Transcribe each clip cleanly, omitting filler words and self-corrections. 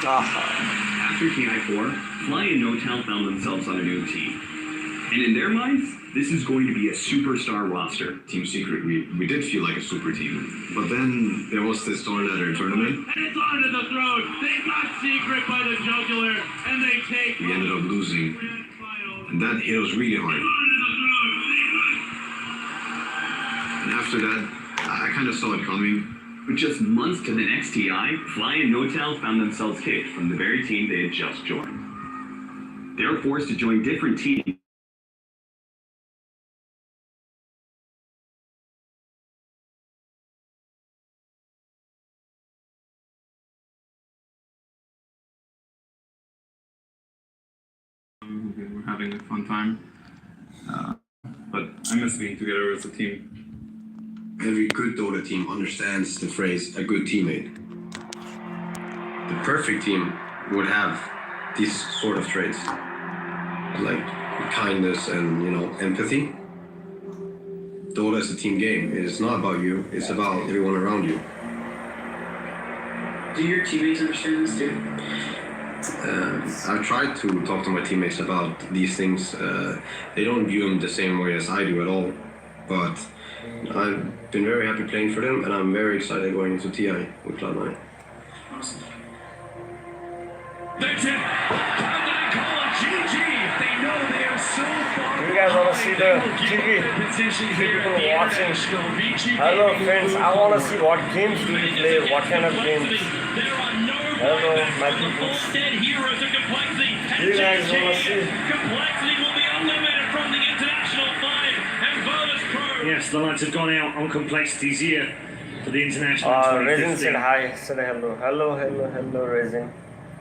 After TI4, Fly and NoTal found themselves on a new team. And in their minds, this is going to be a superstar roster. Team Secret, we did feel like a super team. But then there was this Tornado tournament. And it's onto the throat. They got Secret by the jugular, and they take. We ended up losing. And that hit us really hard. And after that, I kind of saw it coming. With just months to the next TI, Fly and NoTal found themselves kicked from the very team they had just joined. They were forced to join different teams. We're having a fun time, but I miss being together as a team. Every good Dota team understands the phrase "a good teammate." The perfect team would have these sort of traits, like kindness and empathy. Dota is a team game. It is not about you. It's about everyone around you. Do your teammates understand this too? I've tried to talk to my teammates about these things. They don't view them the same way as I do at all. But I've been very happy playing for them, and I'm very excited going into TI with Cloud9. Awesome. That's it. Cloud9 call it GG. They know they are so far. You guys want to see the TV? People watching. Hello friends, I want to see what games do you play, what kind of games. Hello, my people. You guys want to see? Complexity will be unlimited from the International 5 and Virtus Pro. Yes, the lights have gone out on Complexities here for the International Resin 2015. said hi, said hello. Hello, Resin.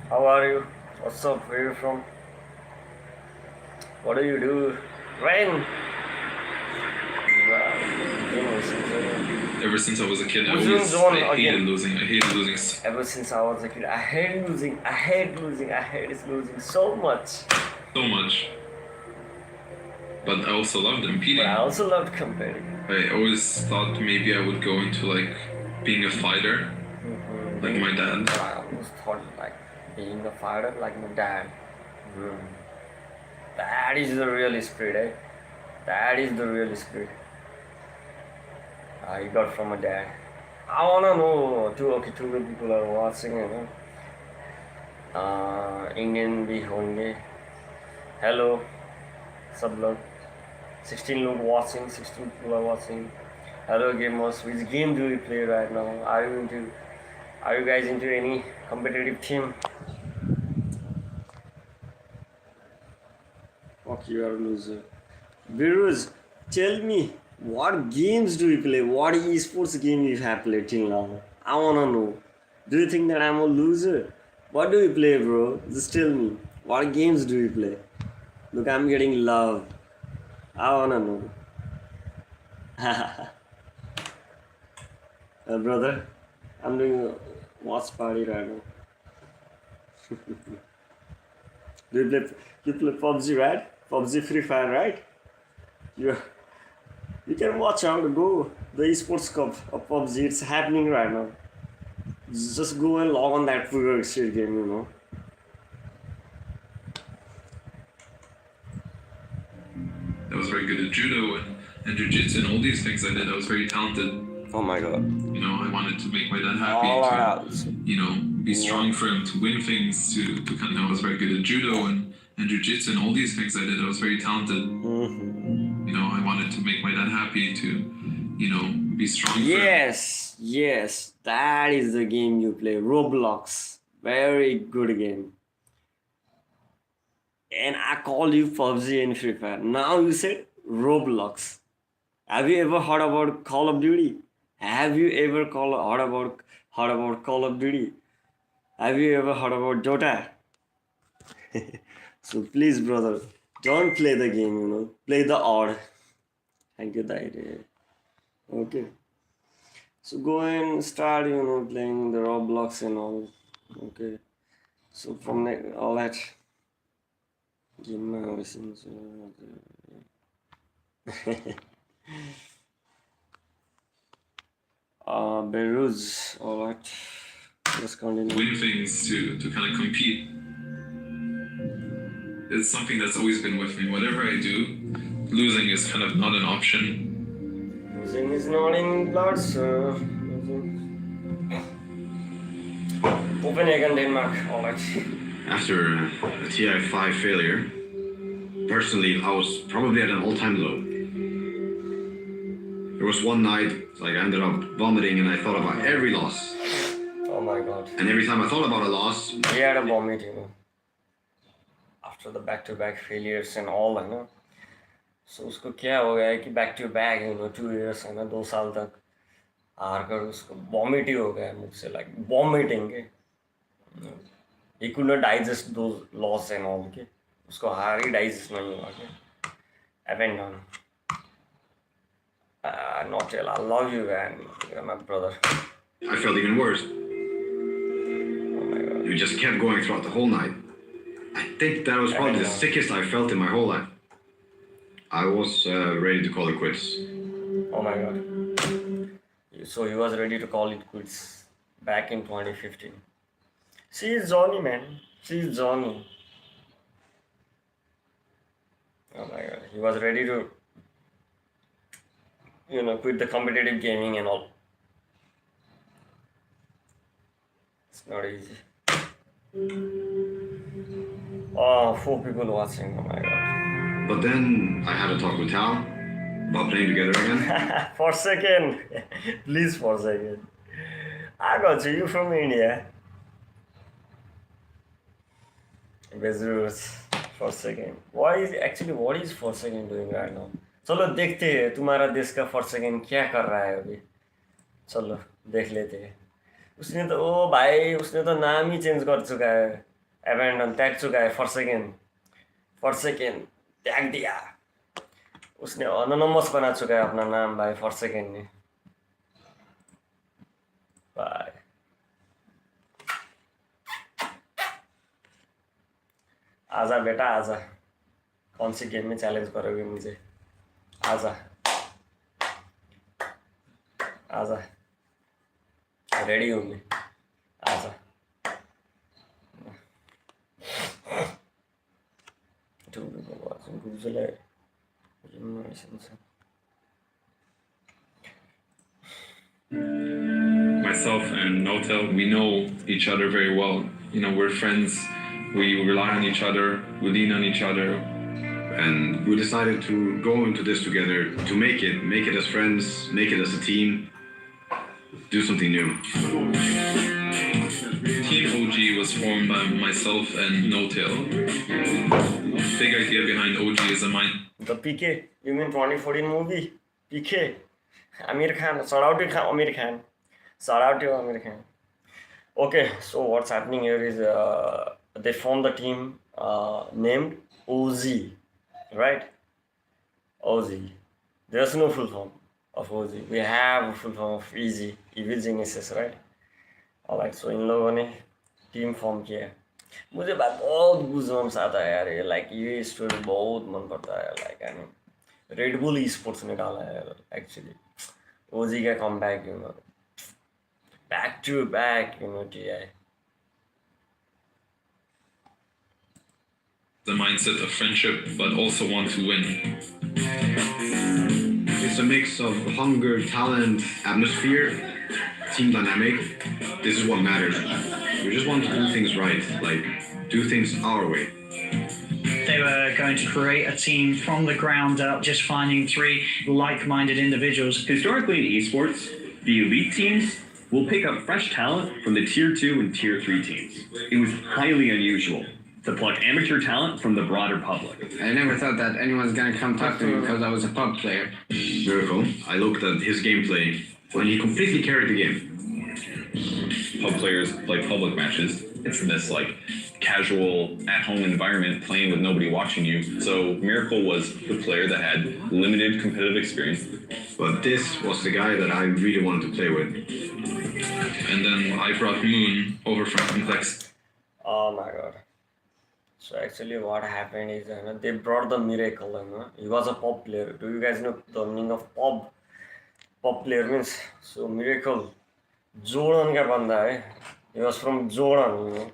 How are you? What's up? Where are you from? What do you do? Rain! Ever since I was a kid, I hated losing. Ever since I was a kid, I hate losing. I hate losing so much. So much. But I also loved competing. But I also loved competing. I always thought maybe I would go into like being a fighter, like my dad. I always thought like being a fighter like my dad. That is the real spirit, eh? That is the real spirit. I got from my dad. I wanna know two many people are watching, Indian bhi honge. Hello, sab log. 16 log watching, 16 people are watching. Hello gamers, which game do you play right now? Are you guys into any competitive team? Fuck, you are a loser. Virus, tell me, what games do you play? What esports game you have played till now? I wanna know. Do you think that I'm a loser? What do you play, bro? Just tell me. What games do you play? Look, I'm getting love. I wanna know. Brother, I'm doing a watch party right now. Do you play PUBG, right? PUBG Free Fire, right? You can watch out, go the esports cup of PUBG. It's happening right now. Just go and log on that shit game, I was very good at judo and jiu-jitsu and all these things I did. I was very talented. Oh my god. I wanted to make my dad happy, be strong for him, to win things, to kind of, I was very good at judo and jiu-jitsu and all these things I did. I was very talented. I wanted to make my dad happy, to, be strong for him. Yes, that is the game you play. Roblox. Very good game. And I call you PUBG and Free Fire. Now you said Roblox. Have you ever heard about Call of Duty? Have you ever heard about Call of Duty? Have you ever heard about Dota? So please, brother, don't play the game, Play the odd. Thank you, Daire. Okay. So go and start, playing the Roblox and all. Okay. So from all that. Give my lessons. Beirut, alright. Let's continue. win things, to kind of compete. It's something that's always been with me. Whatever I do, losing is kind of not an option. Losing is not in blood, sir. Copenhagen, Denmark. All right. After a TI5 failure, personally, I was probably at an all-time low. There was one night, like I ended up vomiting and I thought about every loss. Oh my god. And every time I thought about a loss, He had a vomit, you know. After the back-to-back failures and all, you know. So उसको क्या हो गया कि back-to-back, you know, 2 years, है ना, 2 साल तक हार कर उसको vomit ही हो गया मुझसे, like vomiting के. He could not digest those loss and all के. उसको हार ही digest नहीं हुआ के. Abandon. Not tell. I love you, man. You're my brother. I felt even worse. Oh my god. It just kept going throughout the whole night. I think that was probably the sickest I felt in my whole life. I was ready to call it quits. Oh my god. So he was ready to call it quits back in 2015. She is Johnny, man. She is Johnny. Oh my god. He was ready to, you know, quit the competitive gaming and all. It's not easy. Oh, 4 people watching. Oh my god. But then I had a talk with Tal about playing together again. For a second. Please, for a second. I got you. You from India. Bezrus. For a second. What is for a second doing right now? चलो देखते हैं तुम्हारा देश का for second क्या कर रहा है अभी. चलो देख लेते हैं. उसने तो ओ भाई उसने तो नाम ही चेंज कर चुका है. एबेंडन त्याग चुका है फॉर सेकेंड त्याग दिया. उसने अनोनमस बना चुका है अपना नाम भाई फॉर सेकेंड ने. भाई आजा बेटा आजा. कौन सी गेम में चैलेंज करोगे मुझे? आजा आजा. रेडी हूँ मैं. आजा. Two people watching Google Myself and Notel, we know each other very well. You know, we're friends. We rely on each other. We lean on each other. And we decided to go into this together to make it as friends, make it as a team, do something new. Team OG was formed by myself and Notel. Big idea behind OG is a mind. The PK, you mean 2014 movie? PK. Amir Khan, shout out to Amir Khan. Shout out to Amir Khan. Okay, so what's happening here is they formed the team named OZ, right? OZ. There's no full form of OZ. We have a full form of Easy, Evil Geniuses, right? Alright, so इन लोगों ने team form किया. मुझे बात बहुत goosebumps आता है यार ये. लाइक ये स्टोरी बहुत मन पड़ता है. Like I mean Red Bull esports निकाला है एक्चुअली. ओजी का come back, you know, back to back, you know, TI. The mindset of friendship, but also want to win. It's a mix of hunger, talent, atmosphere, team dynamic. This is what matters. We just want to do things right, like do things our way. They were going to create a team from the ground up, just finding 3 like-minded individuals. Historically in esports, the elite teams will pick up fresh talent from the Tier 2 and Tier 3 teams. It was highly unusual to pluck amateur talent from the broader public. I never thought that anyone's gonna come talk to me because I was a pub player. Miracle. I looked at his gameplay when he completely carried the game. Pub players play public matches. It's this like casual at-home environment playing with nobody watching you. So Miracle was the player that had limited competitive experience. But this was the guy that I really wanted to play with. And then I brought Moon over from Complex. Oh my god. So actually what happened is they brought the Miracle. He was a pop player. Do you guys know the meaning of pop? Pop player means, so Miracle Jordan का बंदा है. He was from Jordan, you know.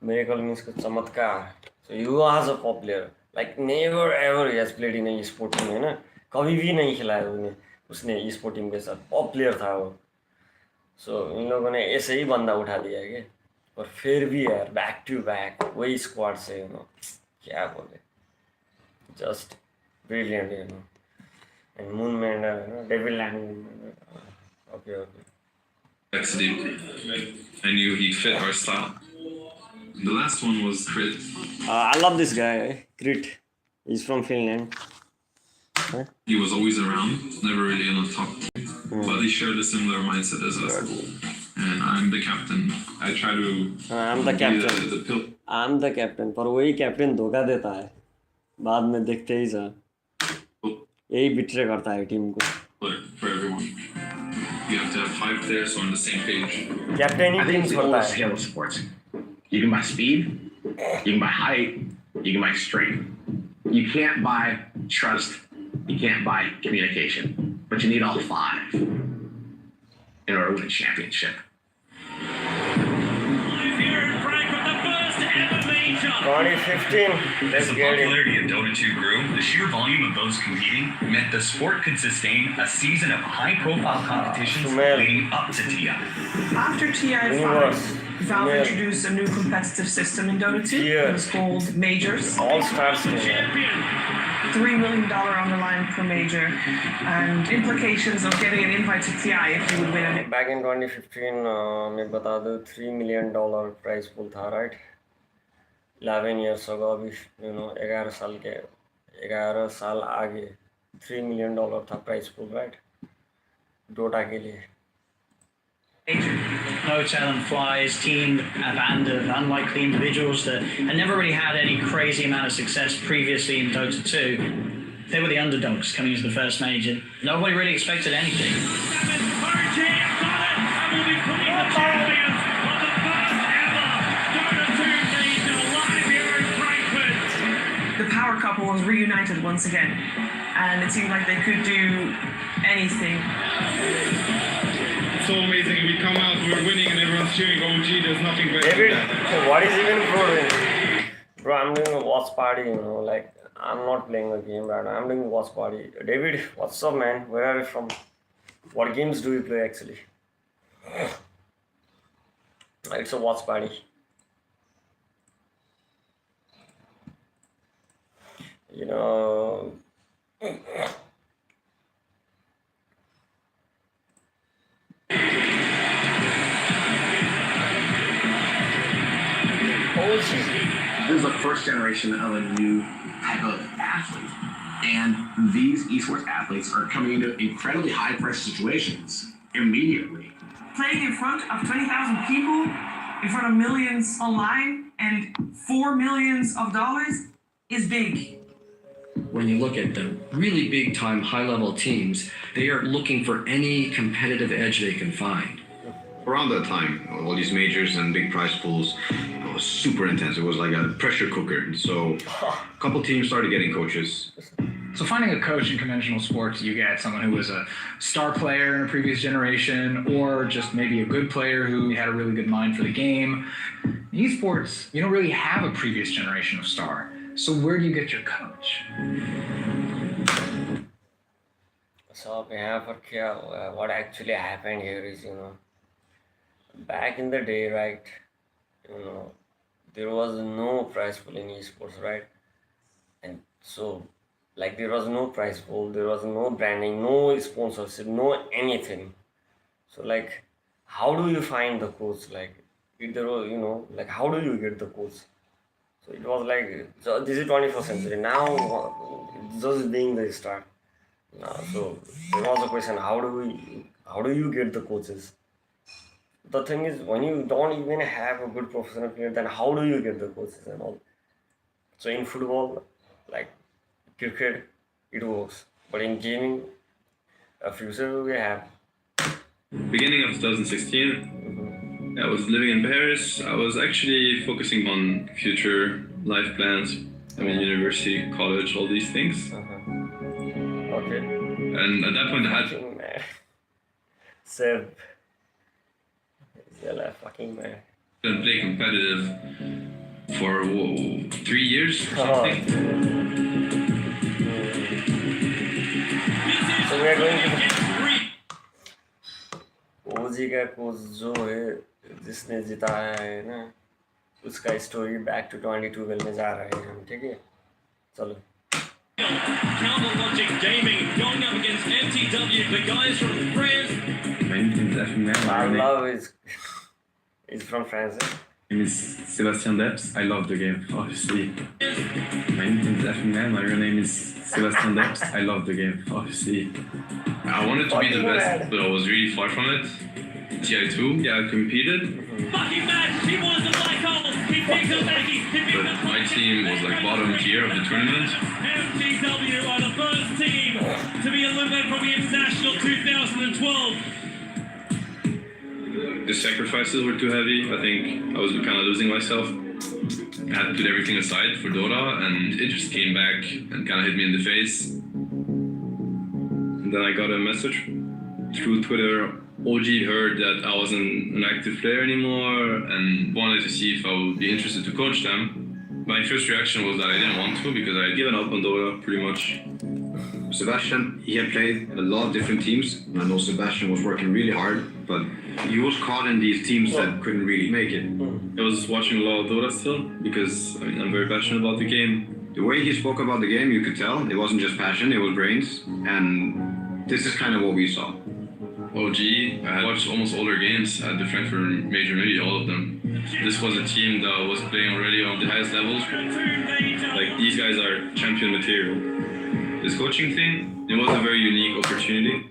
Miracle means chamatkar. So he was a pop player. Like never ever he has played in a e-sport team, है ना? कभी भी नहीं खिलाया उसने e-sport team के साथ. Pop player था वो. So इन लोगों ने ऐसे ही बंदा उठा दिया के. और फिर भी यार back to back वही squad से, you know. क्या बोले? Just brilliant, you know. And Moon Mender, you know, Devil Lang. Okay. Complexity. I knew he fit our style. The last one was Crit. I love this guy, Crit. He's from Finland. Huh? He was always around, never really on the top. But he shared a similar mindset as us. And I'm the captain. I try to I'm the captain. the I'm the captain. पर वही captain धोखा देता है. बाद में देखते ही जा. यही betray करता है team को. for everyone. You have to have 5 players on the same page. Captain he teams the होता whole है. scale of sports. You can buy speed, you can buy height, you can buy strength. You can't buy trust, you can't buy communication, but you need all 5 in order to win a championship. Here in Frankfurt, the first ever major. 2015. Let's As the get it. popularity of Dota 2 grew, the sheer volume of those competing meant the sport could sustain a season of high-profile competitions Shumel. leading up to TI. After TI5, Universe. Valve Shumel. introduced a new competitive system in Dota 2. Yeah. It was called Majors. All stars. Champion. $3 million on the line per major, and implications of getting an invite to TI if you would win it. Back in 2015, मैं बता दूँ $3 million prize pool था, right? 11 years ago, अभी you know 11 साल आगे $3 million था prize pool, right? Dota के लिए. No talent flies, team a band of unlikely individuals that had never really had any crazy amount of success previously in Dota 2. They were the underdogs coming into the first major. Nobody really expected anything. RJ have got it and will be putting the champions of the first ever Dota 2 major live here in Frankfurt. The power couple was reunited once again, and it seemed like they could do anything. So amazing. We come out, we're winning, and everyone's cheering. OG, there's nothing better than David, that. what is even bro doing? Bro, I'm doing a watch party, you know, like I'm not playing a game right now. I'm doing a watch party. David, what's up, man? Where are you from? What games do you play actually? It's a watch party. You know. This is the first generation of a new type of athlete. And these esports athletes are coming into incredibly high pressure situations immediately. Playing in front of 20,000 people, in front of millions online, and $4 million is big. When you look at the really big time high level teams, they are looking for any competitive edge they can find. Around that time, all these majors and big prize pools, it was super intense. It was like a pressure cooker. So a couple teams started getting coaches. So finding a coach in conventional sports, you get someone who was a star player in a previous generation, or just maybe a good player who had a really good mind for the game. In esports, you don't really have a previous generation of star. So where do you get your coach? So what actually happened here is, you know, back in the day, right, you know, there was no prize pool in esports, right? And so, like, there was no prize pool, there was no branding, no sponsorship, no anything. So, like, how do you find the coach? Like, if there was, you know, like, how do you get the coach? So it was like, so this is 21st century. Now, just being the start. So there was a question: how do you get the coaches? The thing is, when you don't even have a good professional player, then how do you get the coaches and all? So in football, like cricket, it works. But in gaming, a future we have. Beginning of 2016, I was living in Paris. I was actually focusing on future life plans. I mean, university, college, all these things. Okay. And at that point, I had. Seb. Fucking man. didn't play competitive for 3 years or something. So we are going to ओजी का coach जो है जिसने जिताया है ना उसका story back to 2012 में जा रहे हैं हम ठीक है चलो Counter Logic Gaming going up against MTW, the guys from France. I love it's from France. My name is Sebastian Debs. I love the game, obviously. My real name is Sebastian Debs. I love the game, obviously. I wanted to be the best, but I was really far from it. TI2, yeah, I competed. Fucking match, he was the black hole. He picked up Maggie. He picked But up my team was like bottom tier of the tournament. MTW are the first team to be eliminated from the International 2012. The sacrifices were too heavy. I think I was kind of losing myself. I had to put everything aside for Dota, and it just came back and kind of hit me in the face. And then I got a message through Twitter. OG heard that I wasn't an active player anymore and wanted to see if I would be interested to coach them. My first reaction was that I didn't want to because I had given up on Dota pretty much. Sebastian, he had played a lot of different teams. I know Sebastian was working really hard, but he was caught in these teams that couldn't really make it. I was watching a lot of Dota still because I'm very passionate about the game. The way he spoke about the game, you could tell it wasn't just passion, it was brains. And this is kind of what we saw. OG, I had watched almost all their games at the Frankfurt Major, maybe all of them. This was a team that was playing already on the highest levels. Like, these guys are champion material. This coaching thing, it was a very unique opportunity.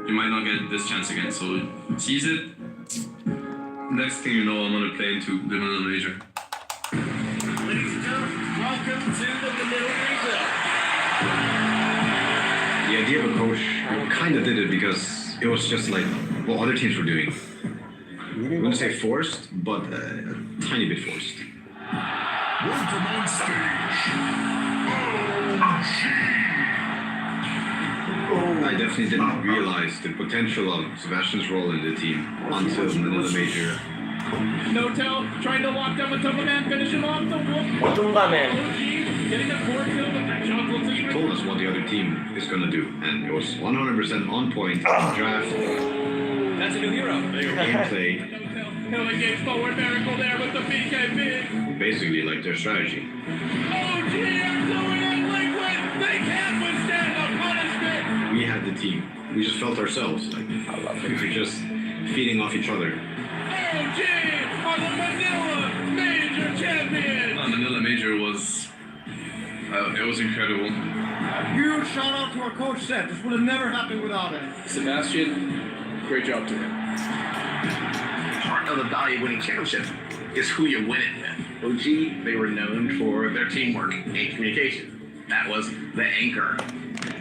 You might not get this chance again, so seize it. Next thing you know, I'm gonna play into the Manila Major. Ladies and gentlemen, welcome to the Manila Major. The idea of a coach, I kind of did it because it was just like what other teams were doing. I wouldn't say forced, but a tiny bit forced. Welcome on stage. I definitely didn't realize the potential of Sebastian's role in the team until Manila Major. No tell, trying to lock down the Tumba Man, finish him off. Tumba Man. Getting the core kill, but that shot looks like He told us what the other team is going to do, and it was 100% on point. Draft, That's a new hero. gameplay, Hilly gates forward, Miracle there with the BKB. basically like their strategy. OG are blowing in liquid. They can't withstand the punishment. We had the team. We just felt ourselves like we were just feeding off each other. OG are the Manila Major champions. Manila Major was, it was incredible. Huge shout out to our coach Seth. This would have never happened without him. Sebastian, great job to him. Part of the value of winning championship is who you win it with. OG, they were known for their teamwork and communication. That was the anchor.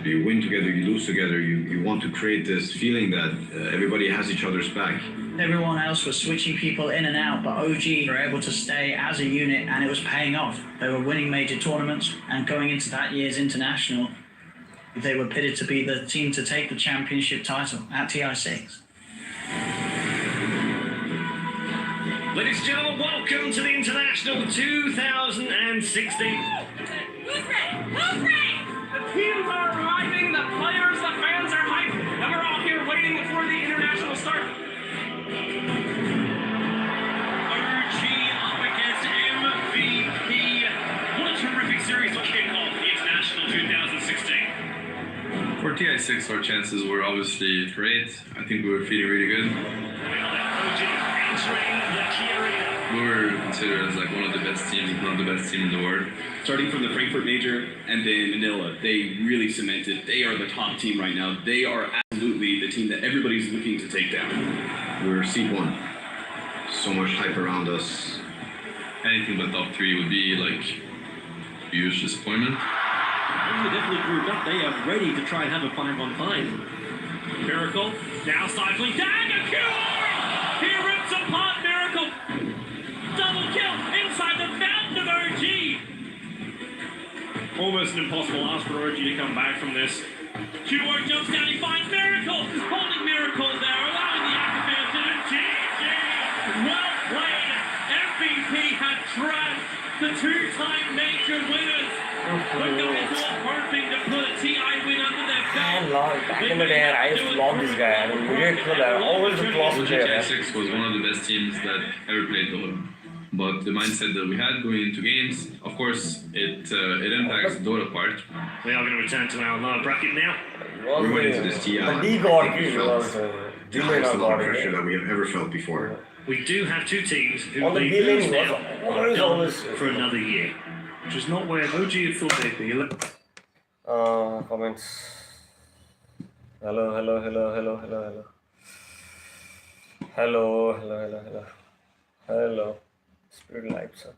You win together, you lose together. You want to create this feeling that everybody has each other's back. Everyone else was switching people in and out, but OG were able to stay as a unit, and it was paying off. They were winning major tournaments, and going into that year's international, they were pitted to be the team to take the championship title at TI6. Ladies and gentlemen, welcome to the International 2016. Who's ready? Who's ready? The teams are arriving, the players, the fans are hyped, and we're all here waiting for the international start. OG up against MVP. What a terrific series to kick off the International 2016. For TI6, our chances were obviously great. I think we were feeling really good. OG entering the key arena. We were considered as like one of the best teams, if not the best team in the world. Starting from the Frankfurt Major and then Manila, they really cemented. They are the top team right now. They are absolutely the team that everybody's looking to take down. We were C1. So much hype around us. Anything but top 3 would be like huge disappointment. They're definitely grouped up. They are ready to try and have a 5-on-5. Miracle now stifling dagger kill. He rips apart Miracle. Double kill inside the fountain of OG. Almost an impossible ask for OG to come back from this. Duo jumps down, he finds Miracle, holding Miracle there, allowing the Aquaman to GG. Well played. MVP had trapped the two-time major winners. The guys who are hoping to put a TI win under their belt. Back in the day, I used to love this guy. I mean, Miracle, always a class OG player. TI6 was one of the best teams that ever played Dota. But the mindset that we had going into games, of course, it impacts the Dota part. We are going to return to our bracket now. We're going into this TI. The D God was the highest level of pressure that we have ever felt before. We do have two teams who On the may B-lane lose now was are always done for another year, which is not where OG had thought they'd be. Comments. Hello. Hello. Spirit live, sir.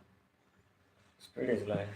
Spirit is live.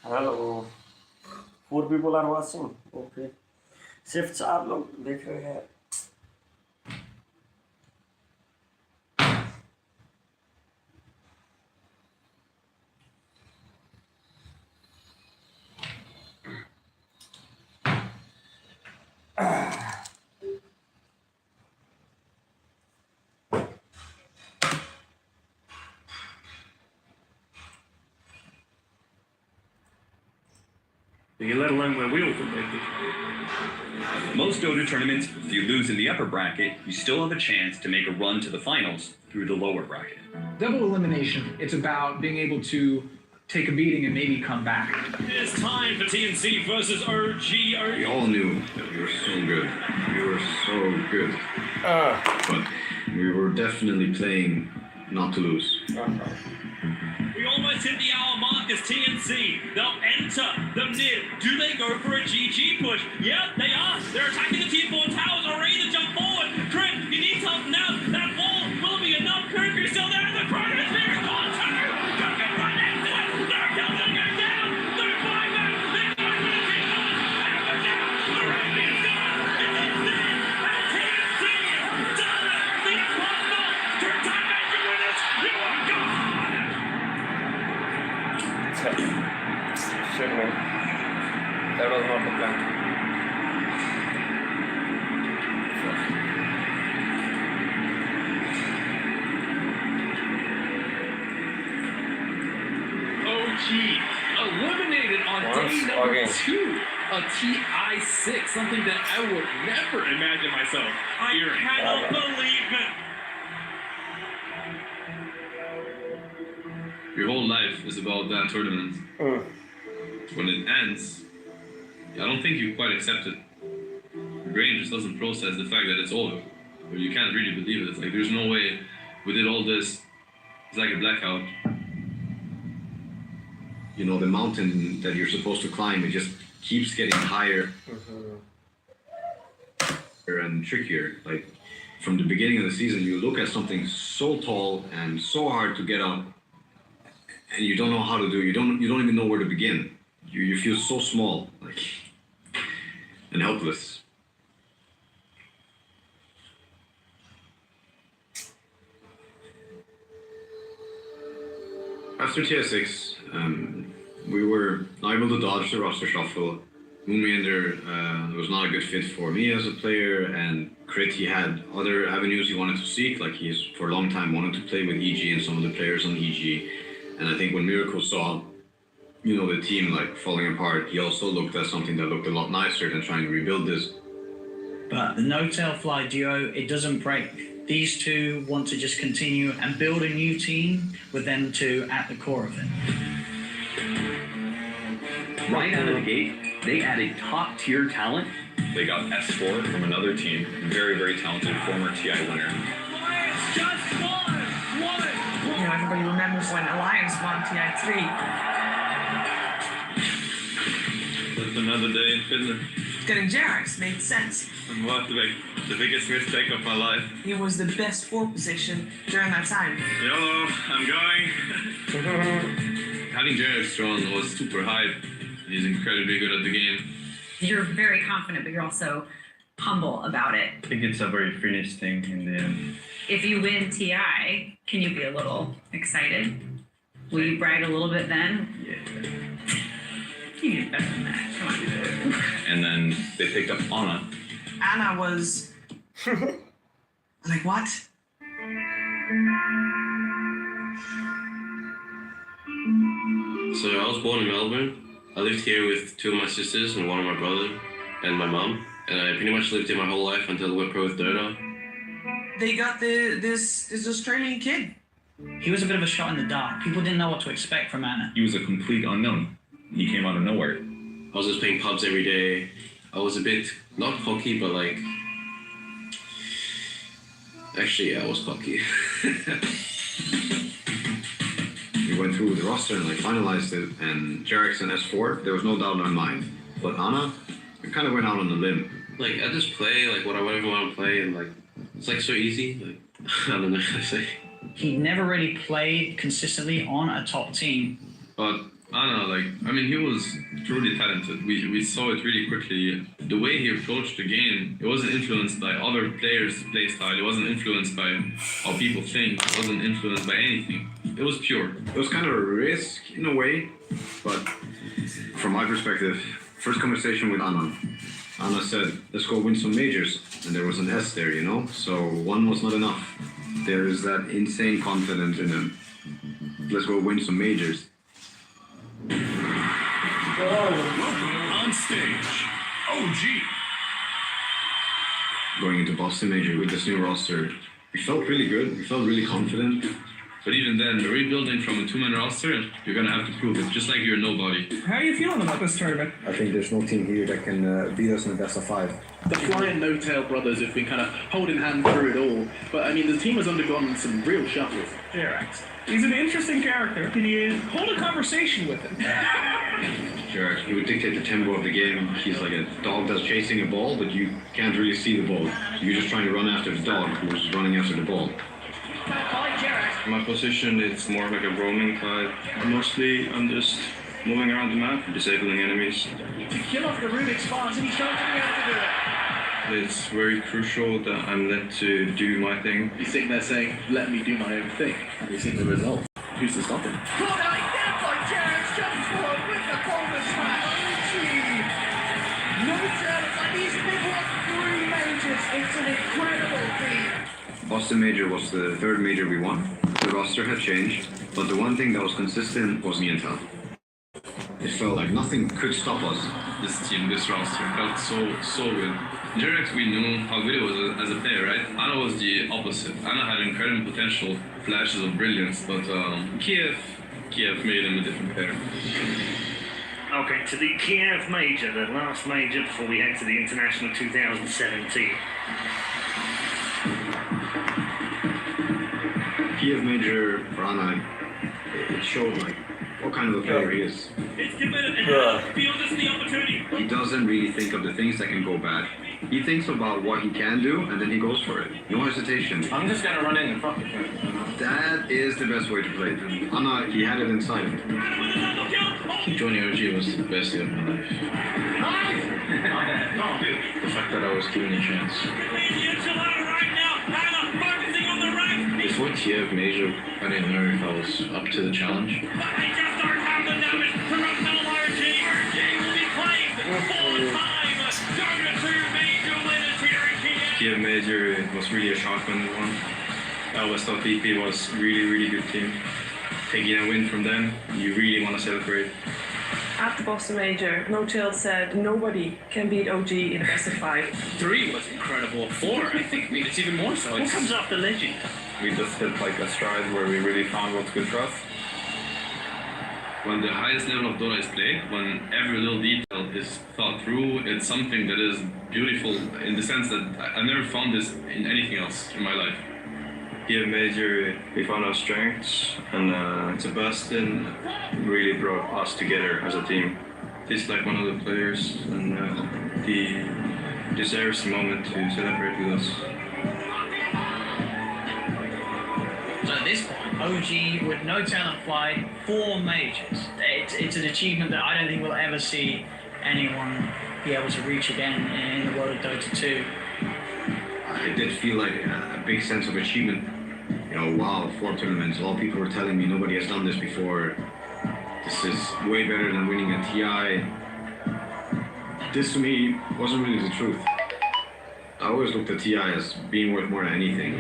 Hello 4 people are watching. Okay. सिर्फ 4 लोग देख रहे हैं. Let alone where we all compete. Most Dota tournaments, if you lose in the upper bracket, you still have a chance to make a run to the finals through the lower bracket. Double elimination. It's about being able to take a beating and maybe come back. It's time for TNC versus OG. We all knew that we were so good. We were so good. But we were definitely playing not to lose. We almost hit the hour mark as TNC. They'll enter the mid. Do they go for a GG push? Yep, they are. They're attacking the Tier 4 towers, are ready to jump forward. Crit, he needs help now. That wall will be enough. Kirby's still there in the front. It's very gone too. Don't get right next to it. They're killing them down. They're flying back. They're going for the team. And now, the rally is done. It is dead. And TNC done it. The impossible. Turn time back to win it. You are gone. Shit, man. That was not the plan. OG eliminated on day number 2. A TI-6, something that I would never imagine myself. I cannot believe it. Your whole life is about that tournament. When it ends, I don't think you quite accept it. Your brain just doesn't process the fact that it's over. Or you can't really believe it. It's like there's no way we did all this. It's like a blackout. You know, the mountain that you're supposed to climb, it just keeps getting higher and trickier. Like from the beginning of the season, you look at something so tall and so hard to get up, and you don't know how to do it. You don't even know where to begin. You feel so small, like, and helpless. After TI-6, we were able to dodge the roster shuffle. Moonrander was not a good fit for me as a player, and Crit, he had other avenues he wanted to seek, like he's for a long time wanted to play with EG and some of the players on EG. And I think when Miracle saw, you know, the team like falling apart, he also looked at something that looked a lot nicer than trying to rebuild this. But the No-Tail Fly duo, it doesn't break. These two want to just continue and build a new team with them two at the core of it. Right out of the gate, they added top-tier talent. They got S4 from another team, very, very talented former TI winner. Alliance just won! You know, everybody remembers when Alliance won TI3. That's another day in Finland. Getting Jerax made sense. And what the biggest mistake of my life. He was the best 4 position during that time. YOLO, I'm going. Having Jared Strong was super hype. He's incredibly good at the game. You're very confident, but you're also humble about it. I think it's a very Finnish thing in the end. If you win TI, can you be a little excited? Will you brag a little bit then? Yeah. You need better than that. Come on. And then they picked up Ana. Anna was like, what? So I was born in Melbourne. I lived here with 2 of my sisters and 1 of my brother and my mum. And I pretty much lived here my whole life until I went pro with Dota. They got this Australian kid. He was a bit of a shot in the dark. People didn't know what to expect from Ana. He was a complete unknown. He came out of nowhere. I was just playing pubs every day. I was a bit, not cocky, but like... Actually, yeah, I was cocky. We went through the roster and like finalized it, and Jerax and S4, there was no doubt in my mind. But Ana, we kind of went out on a limb. Like, I just play like whatever I want to play, and like, it's like so easy. Like, I don't know how to say. He never really played consistently on a top team. But Anna, he was truly talented. We saw it really quickly. The way he approached the game, it wasn't influenced by other players' play style. It wasn't influenced by how people think. It wasn't influenced by anything. It was pure. It was kind of a risk in a way, but from my perspective, first conversation with Anna. Anna said, let's go win some majors. And there was an S there, so one was not enough. There is that insane confidence in him. Let's go win some majors. On stage, OG. Going into Boston Major with this new roster, we felt really good. We felt really confident. But even then, rebuilding from a two-man roster, you're going to have to prove it, just like you're nobody. How are you feeling about this tournament? I think there's no team here that can beat us in the best of 5. The Flying No-Tail brothers have been kind of holding hand through it all. But I mean, the team has undergone some real shuffles. Jerax. He's an interesting character. Can you hold a conversation with him? Sure, he would dictate the tempo of the game. He's like a dog that's chasing a ball, but you can't really see the ball. You're just trying to run after the dog who's running after the ball. My position is more like a roaming type. Mostly, I'm just moving around the map, disabling enemies. To kill off the Rubik's box, and he's going to be able to do it. It's very crucial that I'm let to do my thing. He's sitting there saying, let me do my own thing. And he's seen the result. Who's to stop him? Good idea by Jerax, jumps forward with the corner smash. No chance, and he's been won 3 majors. It's an incredible feat. Boston Major was the 3rd major we won. The roster had changed, but the one thing that was consistent was Niental. It felt like nothing could stop us. This team, this roster felt so good. Jerax, we knew how good he was as a player, right? Anna was the opposite. Anna had incredible potential, flashes of brilliance, but Kiev made him a different player. Okay, to the Kiev Major, the last major before we head to the International 2017. Kiev Major for Anna, it showed what kind of a player he is. It's committed and Field is the opportunity. He doesn't really think of the things that can go bad. He thinks about what he can do and then he goes for it. No hesitation. I'm just gonna run in and fuck it. That is the best way to play it. Anna, he had it inside him. Johnny OG was the best day of my life. The fact that I was given a chance. Before Kiev Major, I didn't know if I was up to the challenge. Kiev Major was really a shock when we won. West LPP was really good team. Taking a win from them, you really want to celebrate. At the Boston Major, No-Tail said nobody can beat OG in a best of 5. 3 was incredible. 4, I think. I mean, it's even more so. What comes after legend? We just hit a stride where we really found what's good for us. When the highest level of Dota is played, when every little detail is thought through, it's something that is beautiful in the sense that I've never found this in anything else in my life. Kiev Major, we found our strengths, and Sebastian really brought us together as a team. He's like one of the players, and he deserves the moment to celebrate with us. So at this point, OG with No-Tail and Fly, 4 majors. It's an achievement that I don't think we'll ever see anyone be able to reach again in the world of Dota 2. It did feel like a big sense of achievement. Wow, 4 tournaments. All people were telling me nobody has done this before. This is way better than winning a TI. This to me wasn't really the truth. I always looked at TI as being worth more than anything.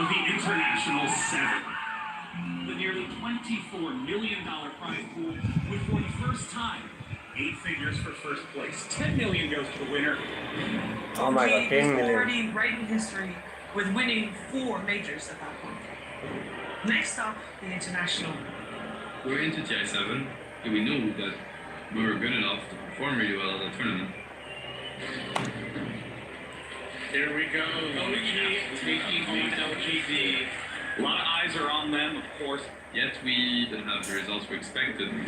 The International 7. The nearly $24 million prize pool would for the first time 8 figures for first place. $10 million goes to the winner. Oh my god, 10 million. Already writing history with winning 4 majors at that point. Next up, the International. we're into TI7, and we knew that we were good enough to perform really well at the tournament. Here we go. OG taking on LGD. A lot of eyes are on them, of course. Yet we didn't have the results we expected. They're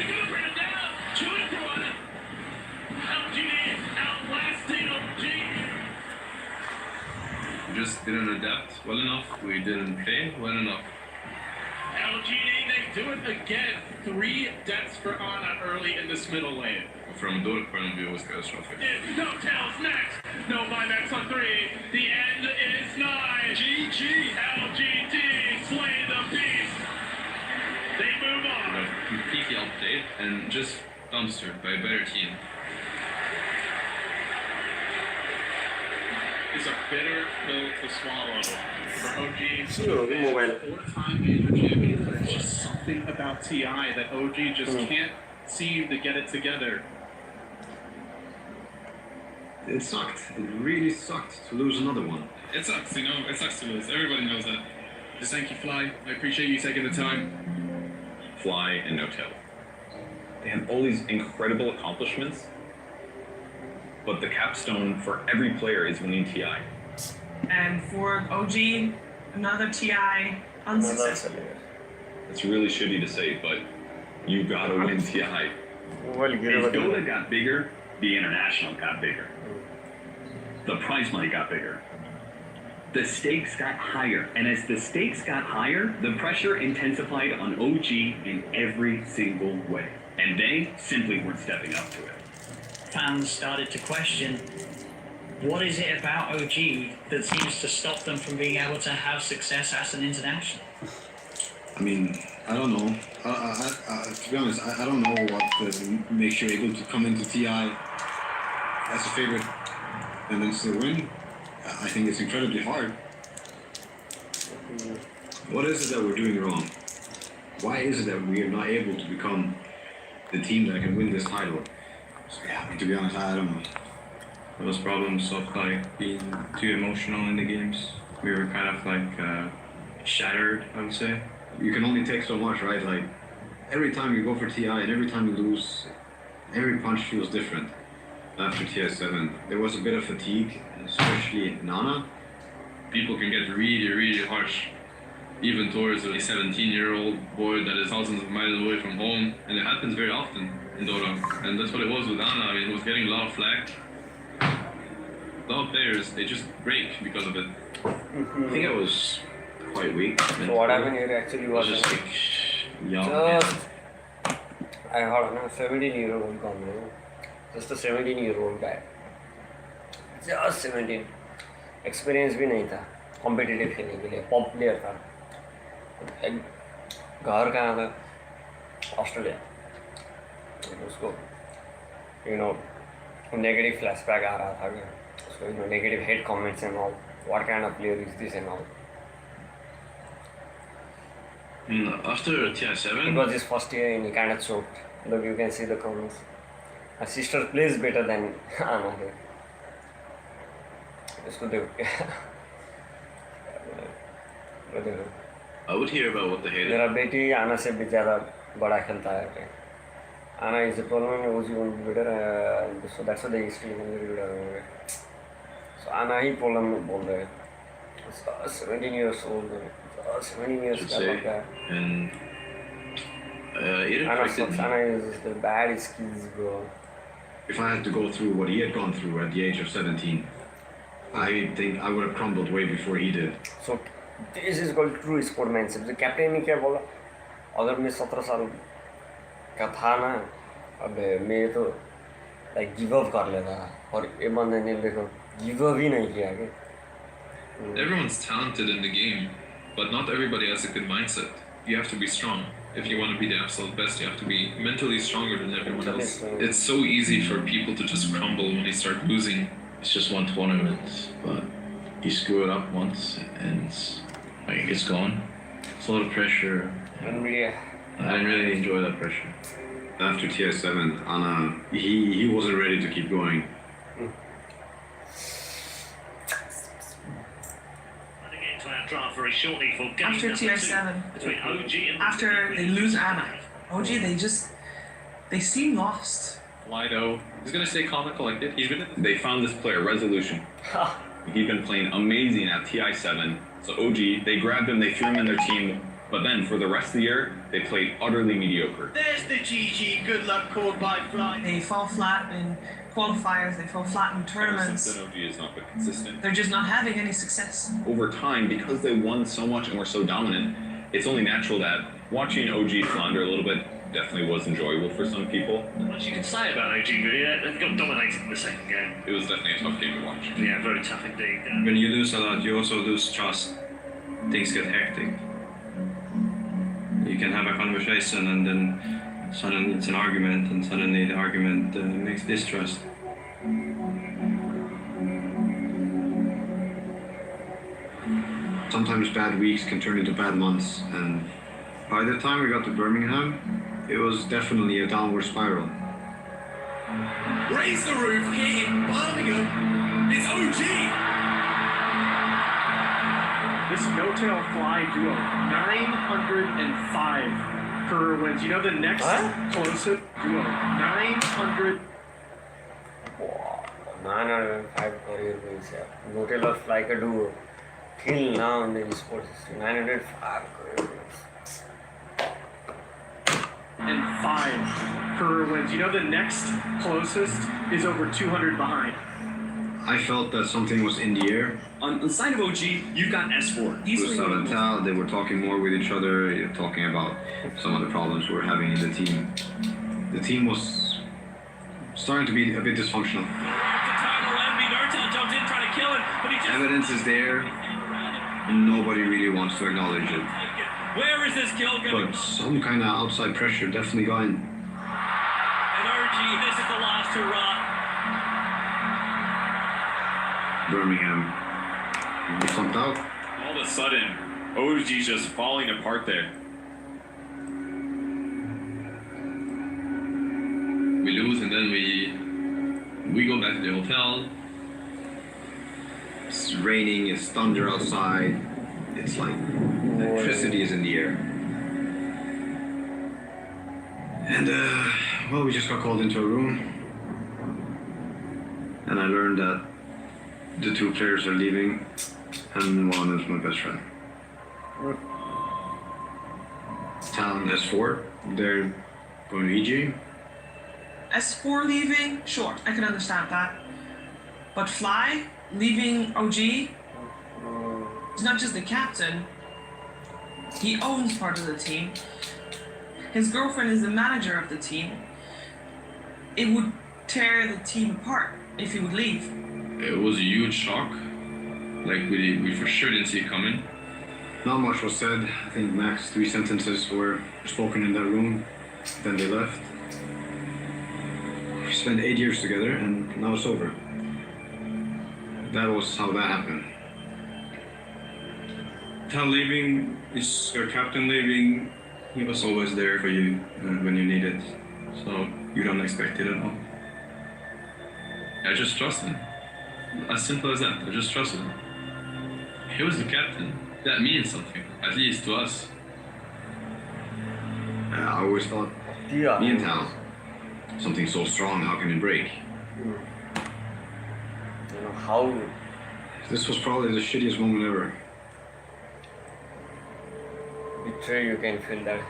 gonna bring it down. Chewing through it. LGD outlasting OG. We just didn't adapt well enough. We didn't play well enough. LGD, they do it again. 3 deaths for Ana early in this middle lane. From a Dota point of view, it was catastrophic. No tails next. No buybacks on 3. The end is nigh. GG. LGD slay the beast. They move on. Got completely outplayed and just dumpstered by a better team. It's a bitter pill to swallow for OG. Mobile. 4-time major champion. There's just something about TI that OG just can't seem to get it together. It sucked. It really sucked to lose another one. It sucks, you know. It sucks to lose. Everybody knows that. Just thank you, Fly. I appreciate you taking the time. Fly and No Tail. They have all these incredible accomplishments, but the capstone for every player is winning TI. And for OG, another TI unsuccessful. It's really shitty to say, but you gotta win TI. Mobile As Dota got bigger, the international got bigger. The prize money got bigger. The stakes got higher. And as the stakes got higher, the pressure intensified on OG in every single way. And they simply weren't stepping up to it. Fans started to question, what is it about OG that seems to stop them from being able to have success as an international? I mean, I don't know. To be honest, I don't know what makes you able to come into TI as a favorite and then still win. I think it's incredibly hard. What is it that we're doing wrong? Why is it that we are not able to become the team that can win this title? So, yeah, I mean, to be honest, I don't know. There was problems of like being too emotional in the games. We were kind of like shattered, I would say. You can only take so much, right? Like, every time you go for TI and every time you lose, every punch feels different. After TI7, there was a bit of fatigue, especially Nana. People can get really, really harsh, even towards a 17-year-old boy that is thousands of miles away from home, and it happens very often in Dota. And that's what it was with Ana. I mean, he was getting a lot of flack. A lot of players, they just break because of it. I think I was quite weak. So what happened here actually was just like young. Just I heard a 17-year-old coming. Just a 17-year-old guy. Just 17. Experience भी नहीं था competitive खेलने के लिए. Pop player था. घर कहाँ था? ऑस्ट्रेलिया. उसको negative flashback आ रहा था कि उसको negative hate comments and all. What kind of player is this and all? After TI7? It was his first year and he kind of choked. Look, you can see the comments. My sister plays better than Ana. I would hear about what the hate. मेरा बेटी आना से भी ज़्यादा बड़ा खेलता है. Ana is a tournament was even better, so that's why they used to be very good. So Ana he problem में बोल रहे. 17 years old. 17 years old. And it Ana affected sucks. me. Ana is the bad skills, bro. If I had to go through what he had gone through at the age of 17, I think I would have crumbled way before he did. So this is called true sportsmanship. The captain ने क्या बोला? अगर मैं 17 साल का था ना, अब मैं तो like give up कर लेता था. और ये बंदे ने देखो give up ही नहीं किया क्या? Everyone's talented in the game, but not everybody has a good mindset. You have to be strong. If you want to be the absolute best, you have to be mentally stronger than everyone else. It's so easy for people to just crumble when they start losing. It's just one tournament, but you screw it up once and it gets going. It's a lot of pressure. I didn't really enjoy that pressure. After TI7, Ana, he wasn't ready to keep going. to our draft very shortly for game After number tier 2 7, between OG and after they lose Anna, OG, they seem lost. Lido, he's gonna stay calm and collected. They found this player, Resolution. He'd been playing amazing at TI7. So OG, they grabbed him, they threw him in their team, but then for the rest of the year, they played utterly mediocre. There's the GG, good luck called by Fly. They fall flat in qualifiers, they fall flat in tournaments. Since then, OG has not been consistent. They're just not having any success. Over time, because they won so much and were so dominant, it's only natural that watching OG flounder a little bit definitely was enjoyable for some people. Much you can say about OG, really. They've got dominated in the second game. It was definitely a tough game to watch. Yeah, very tough indeed. When you lose a lot, you also lose trust. Things get hectic. You can have a conversation and then suddenly it's an argument, and suddenly the argument makes distrust. Sometimes bad weeks can turn into bad months, and by the time we got to Birmingham, it was definitely a downward spiral. Raise the roof here in Birmingham. It's OG. This no-tail fly duo, 905 career wins. You know the next closest duo, 900. 905 career wins. No-tail of like a duo. Till now in the esports history, 905 career wins. And 5 career wins. You know the next closest is over 200 behind. I felt that something was in the air. On the side of OG, you've got S4. Gustav and Tal, they were talking more with each other, talking about some of the problems we were having in the team. The team was starting to be a bit dysfunctional. Evidence is there, and nobody really wants to acknowledge it. Where is this kill going? But some kind of outside pressure definitely got in. And OG, this is the last hurrah. Birmingham, we flunked out. All of a sudden, OG's just falling apart there. We lose and then we go back to the hotel. It's raining, it's thunder outside. It's like electricity is in the air. And well, we just got called into a room. And I learned that the 2 players are leaving, and one is my best friend. Talent S4, they're going to EG. S4 leaving, sure, I can understand that. But Fly leaving OG, he's not just the captain, he owns part of the team. His girlfriend is the manager of the team. It would tear the team apart if he would leave. It was a huge shock. Like we for sure didn't see it coming. Not much was said. I think max 3 sentences were spoken in that room. Then they left. We spent 8 years together, and now it's over. That was how that happened. Tal leaving, is your captain leaving, he was always there for you when you need it. So you don't expect it at all. I just trust him. As simple as that. I just trusted him. He was the captain. That means something, at least to us. I always thought, me and Tal, something so strong, how can it break? You know how? This was probably the shittiest moment ever. Betray, you can feel that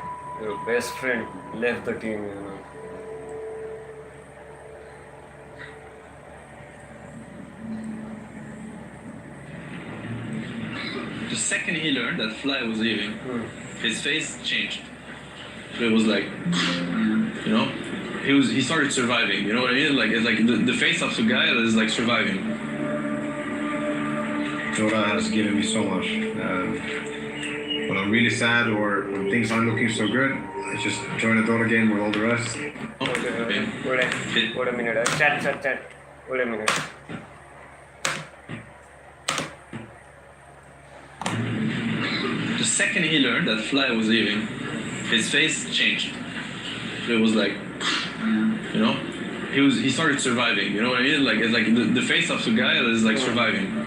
your best friend left the team, you know. The second he learned that Fly was leaving, his face changed. It was like, you know, he started surviving. You know what I mean? Like it's like the face of the guy is like surviving. Dota has given me so much. When I'm really sad or when things aren't looking so good, I just join a Dota game with all the rest. Wait a minute. Chat. Wait a minute. The second he learned that Fly was leaving, his face changed. It was like, you know, he started surviving. You know what I mean? Like it's like the face of the guy is like surviving.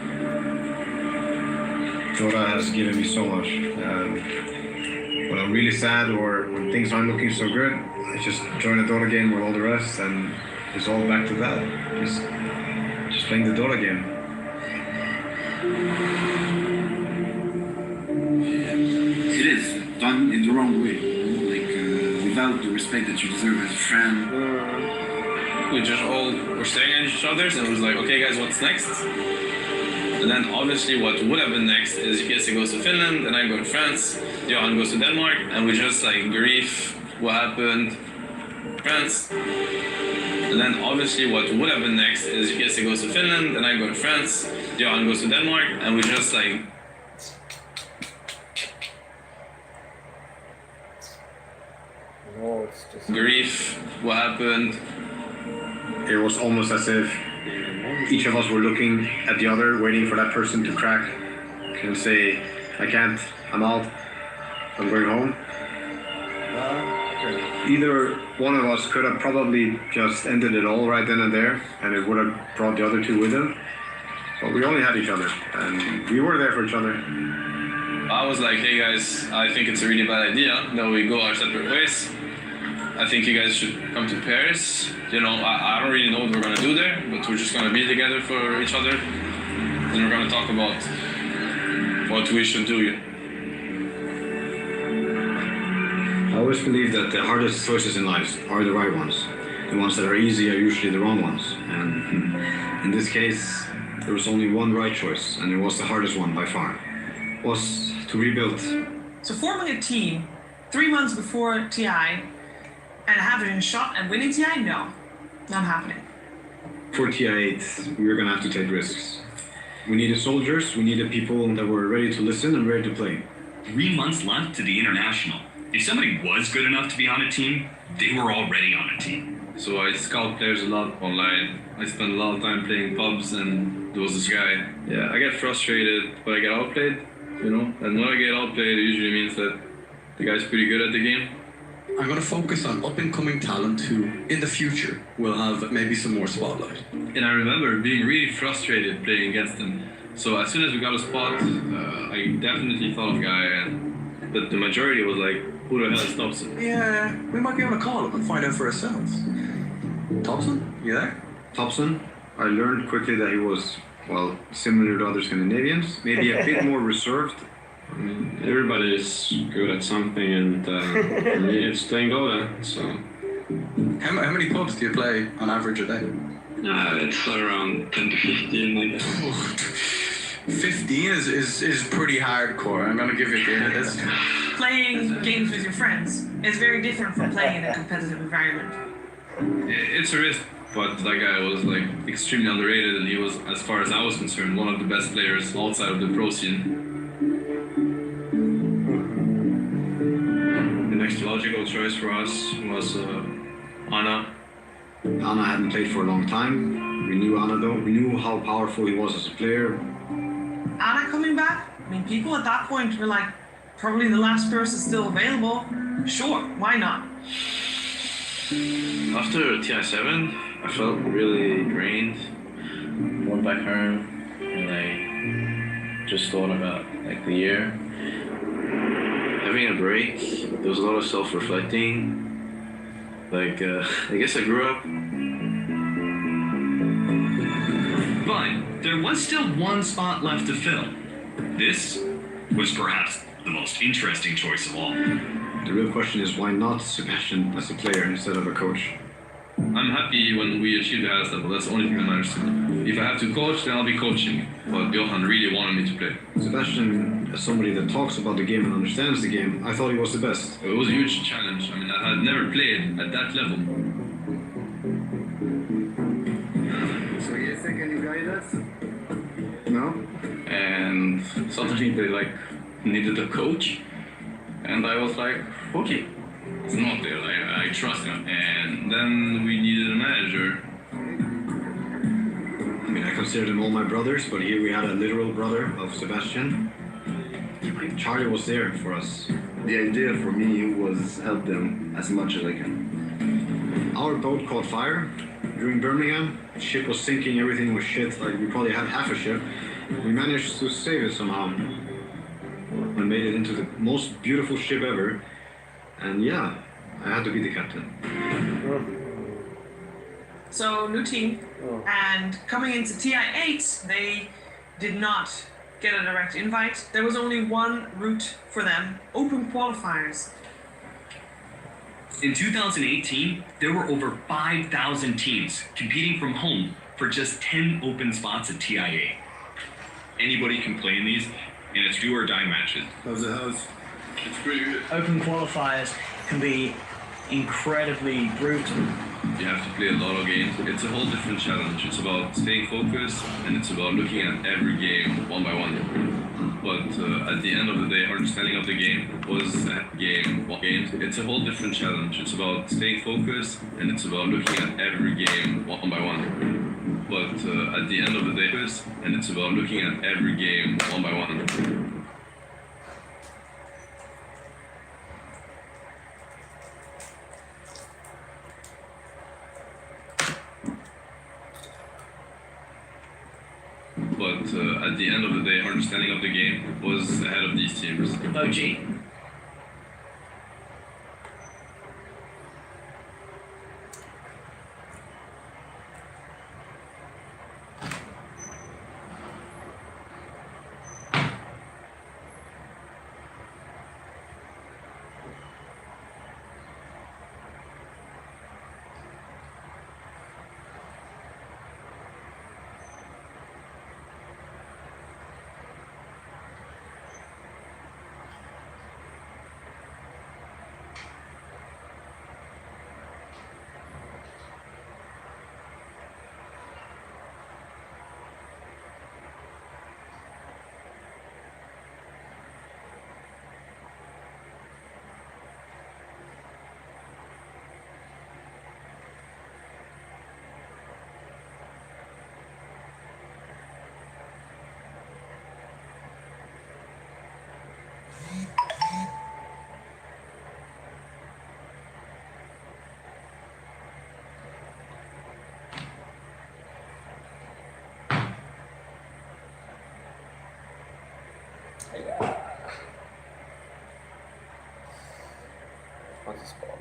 Dota has given me so much. When I'm really sad or when things aren't looking so good, I just join a Dota game with all the rest, and it's all back to that. Just playing the Dota game. It is done in the wrong way, without the respect that you deserve as a friend. We just all were staring at each other and it was like, okay guys, what's next? And then obviously what would have been next is Jesse goes to Finland and I go to France, Johan goes to Denmark, and we just like grief what happened, France. And then obviously what would have been next is Jesse goes to Finland and I go to France, Johan goes to Denmark, and we just like grief what happened. It was almost as if each of us were looking at the other, waiting for that person to crack and say, I can't, I'm out, I'm going home. Either one of us could have probably just ended it all right then and there, and it would have brought the other two with him. But we only had each other, and we were there for each other. I was like, hey guys, I think it's a really bad idea that we go our separate ways. I think you guys should come to Paris. You know, I don't really know what we're gonna do there, but we're just gonna be together for each other. And we're gonna talk about what we should do. I always believe that the hardest choices in life are the right ones. The ones that are easy are usually the wrong ones. And in this case, there was only one right choice, and it was the hardest one by far. It was to rebuild. So forming a team 3 months before TI and having a shot at winning TI? No, not happening. For TI8, we were going to have to take risks. We needed soldiers, we needed people that were ready to listen and ready to play. 3 months left to the international. If somebody was good enough to be on a team, they were already on a team. So I scout players a lot online. I spend a lot of time playing pubs, and there was this guy. Yeah, I get frustrated when I get outplayed, you know? And when I get outplayed, it usually means that the guy's pretty good at the game. I'm going to focus on up-and-coming talent who, in the future, will have maybe some more spotlight. And I remember being really frustrated playing against him. So as soon as we got a spot, I definitely thought of a guy, but the majority was like, who the hell is Thompson? Yeah, we might be able to call him and find out for ourselves. Thompson, you there? Thompson, I learned quickly that he was, well, similar to other Scandinavians, maybe a bit more reserved. I mean, everybody is good at something, and for me it's playing Dota, so... How many pubs do you play on average a day? It's around 10 to 15, I guess. 15 is pretty hardcore, I'm gonna give you this. Playing games with your friends is very different from playing in a competitive environment. It's a risk, but that guy was like extremely underrated, and he was, as far as I was concerned, one of the best players outside of the pro scene. The next logical choice for us was Anna. Anna hadn't played for a long time. We knew Anna though. We knew how powerful he was as a player. Anna coming back? I mean, people at that point were like, probably the last person still available. Sure, why not? After TI7, I felt really drained. Went back home and I just thought about like the year. Having a break, there was a lot of self-reflecting. Like, I guess I grew up. But there was still one spot left to fill. This was perhaps the most interesting choice of all. The real question is why not Sebastian as a player instead of a coach? I'm happy when we achieve the highest level. That's the only thing that matters to me. If I have to coach, then I'll be coaching. But Johan really wanted me to play. Sebastian, as somebody that talks about the game and understands the game, I thought he was the best. It was a huge challenge. I mean, I had never played at that level. So you thinking you guide us? No? And suddenly they like needed a coach. And I was like, okay. It's not there, I trust him. And then we needed a manager. I mean, I consider them all my brothers, but here we had a literal brother of Sebastian. Charlie was there for us. The idea for me was help them as much as I can. Our boat caught fire during Birmingham. The ship was sinking, everything was shit. Like, we probably had half a ship. We managed to save it somehow. I made it into the most beautiful ship ever, and yeah, I had to be the captain. So new team, and coming into TI8, they did not get a direct invite. There was only one route for them: open qualifiers. In 2018, there were over 5,000 teams competing from home for just 10 open spots at TI8. Anybody can play in these, and it's do or die matches. How's the house? It's pretty good. Open qualifiers can be incredibly brutal. You have to play a lot of games. It's a whole different challenge. It's about staying focused, and it's about looking at every game one by one. But at the end of the day, understanding of the game was that game. It's a whole different challenge. It's about staying focused, and it's about looking at every game one by one. But at the end of the day, and it's about looking at every game one by one. But at the end of the day, our understanding of the game was ahead of these teams. OG. What's the spot?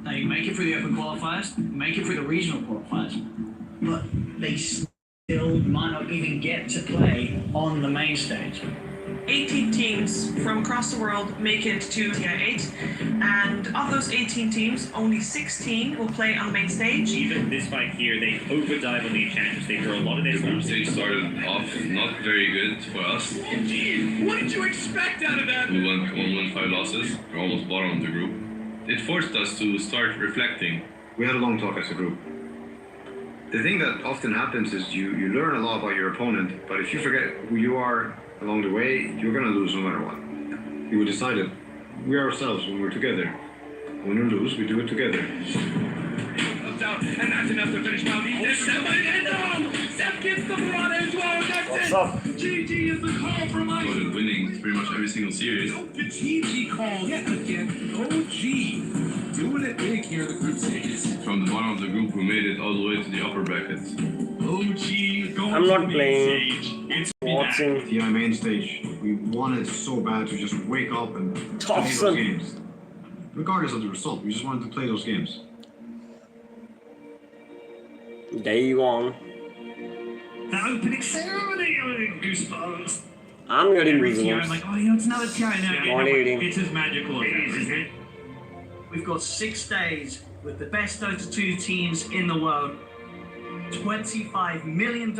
Now you make it through the open qualifiers, make it through the regional qualifiers, but they still might not even get to play on the main stage. 18 teams from across the world make it to TI8, and of those 18 teams, only 16 will play on the main stage. Even this fight here, they overdive on the Enchantress. They throw a lot of their The group stage started off not very good for us. Indeed. What did you expect out of that? We went 1-1, 5 losses. We're almost bottom of the group. It forced us to start reflecting. We had a long talk as a group. The thing that often happens is you learn a lot about your opponent, but if you forget who you are along the way, you're gonna lose no matter what. We decided we are ourselves when we're together. When we lose, we do it together. Comes out, and that's enough to finish now. Seth gets the Murata as well. That's What's it. up? GG is the call from Ice. Started winning pretty much every single series. The GG call yet again. OG doing it big here in the group stages. From the bottom of the group, we made it all the way to the upper brackets. OG going I'm to not the main playing. stage. It's Watching. TI main stage, we wanted so bad to just wake up and play those Thompson. games. Regardless of the result, we just wanted to play those games. Day one. the opening ceremony. Goosebumps. I'm getting Every TI, I'm goosebumps. like, oh, you know, it's another TI now. Not eating. It's as magical as that, isn't it? We've got 6 days with the best Dota 2 teams in the world. $25 million in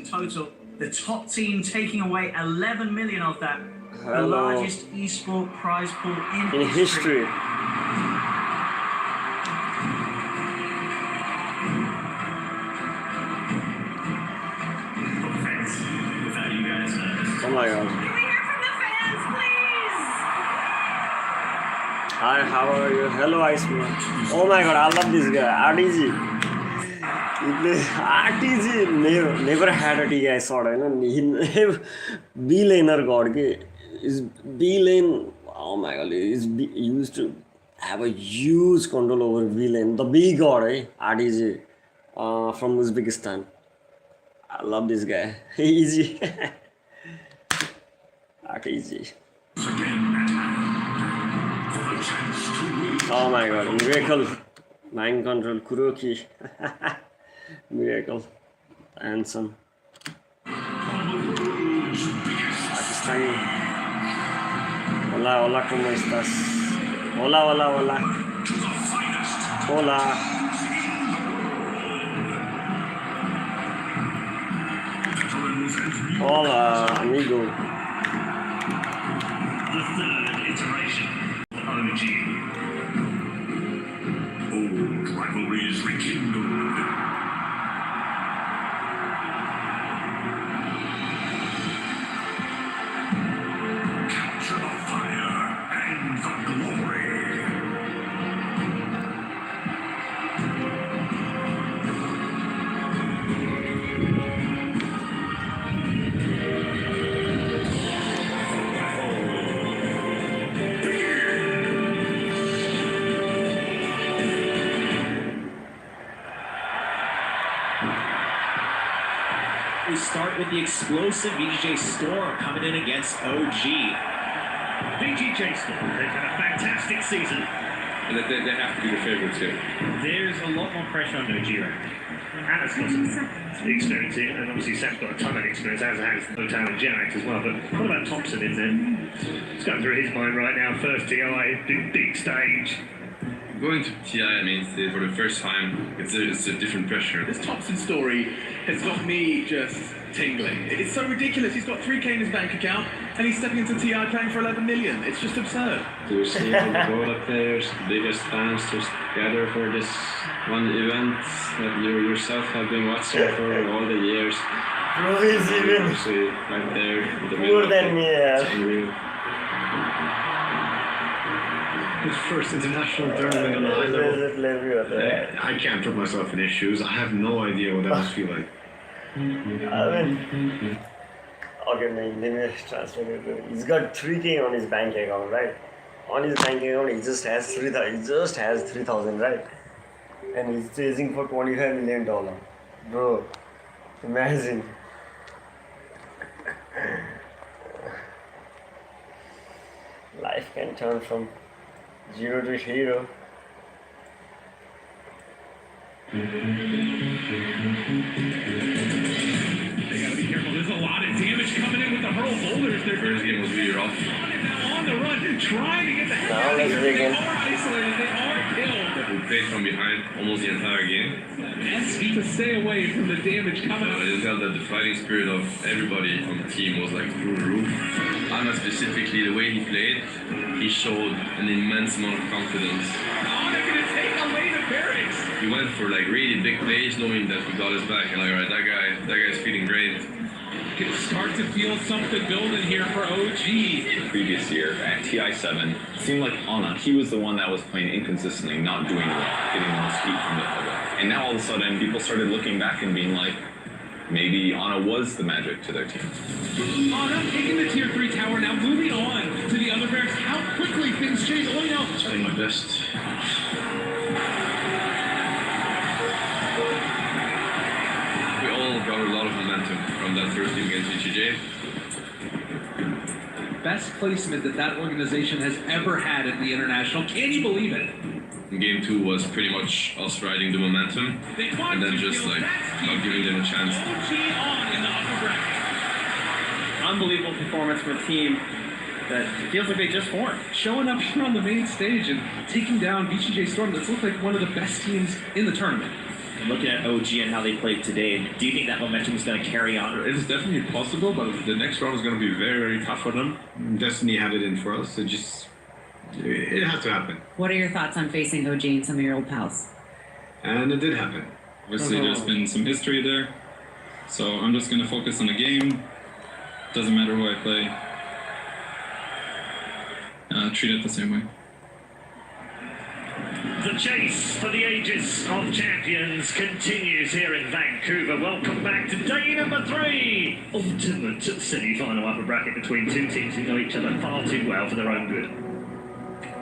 total. The top team taking away 11 million of that. The Hello. largest esport prize pool in history. Without you guys, Oh my god. Hi, how are you? Hello, Iceman. Oh my god, I love this guy. RTG. RTG never had a TI sword. He never B laner god. Is B lane. Oh my god, he used to have a huge control over B lane. The B god, RTG from Uzbekistan. I love this guy. Easy. RTG. Oh my god, Miracle. Mind control, Kuroki. Miracle. Handsome. Pakistani. Hola, hola, ¿cómo estás? Hola, hola, hola. Hola. Hola, amigo. The third iteration of OG. Old rivalries rekindled. Capture the fire and the glory. We start with the explosive VGJ Storm coming in against OG. VGJ Storm, they've had a fantastic season. They have to be the favorites here. There's a lot more pressure on OG right now. Anna's got some experience here, and obviously Seth's got a ton of experience, as has Otal and Genax as well. But what about Thompson in there? It's going through his mind right now. First TI, big stage. Going to TI, I mean, for the first time, it's a different pressure. This Thompson story has got me just tingling. It's so ridiculous. He's got 3K in his bank account, and he's stepping into TI playing for 11 million. It's just absurd. To see all the Dota players, biggest fans, just gather for this one event that you yourself have been watching for all the years. Bro is even See right there in the more than me. It's unreal. His first international tournament on a high level. I can't put myself in his shoes. I have no idea what that must feel like. I mean, okay, let me translate it. He's got 3K on his bank account, right? On his bank account, he just has 3,000. He just has 3,000, right? And he's chasing for $25 million. Bro, imagine. Life can turn from 0 to hero. They gotta be careful. There's a lot of damage coming in with the hurl boulders. They're First game was really rough. now on the run, trying to get the heck Now out of let's here. dig They in. are isolated. They are killed. We played from behind almost the entire game. Esky to stay away from the damage coming. I just felt that the fighting spirit of everybody on the team was like through the roof. Anna specifically, the way he played, he showed an immense amount of confidence. Oh, they're gonna take away the barracks. He went for like really big plays, knowing that we got his back, and like, alright, that guy's feeling great. Can start to feel something building here for OG. The previous year at TI7, it seemed like Anna, he was the one that was playing inconsistently, not doing well, getting the most heat from the public. And now all of a sudden, people started looking back and being like, maybe Anna was the magic to their team. Anna taking the tier 3 tower, now moving on to the other barracks. How quickly things change. Oh, no. Trying my best. We all got a lot of momentum from that first game against VGJ. Best placement that organization has ever had at the International. Can you believe it? Game 2 was pretty much us riding the momentum, and then just like not giving them a chance. OG on in the upper bracket. Unbelievable performance from a team that feels like they just formed. Showing up here on the main stage and taking down VGJ Storm. That's looked like one of the best teams in the tournament. Looking at OG and how they played today, do you think that momentum is going to carry on? It is definitely possible, but the next round is going to be very, very tough for them. Destiny had it in for us. It had to happen. What are your thoughts on facing OG and some of your old pals? And it did happen. Obviously, there's been some history there, so I'm just going to focus on the game. Doesn't matter who I play. Treat it the same way. The chase for the ages of champions continues here in Vancouver. Welcome back to day number 3. Ultimate semi-final upper bracket between two teams who know each other far too well for their own good.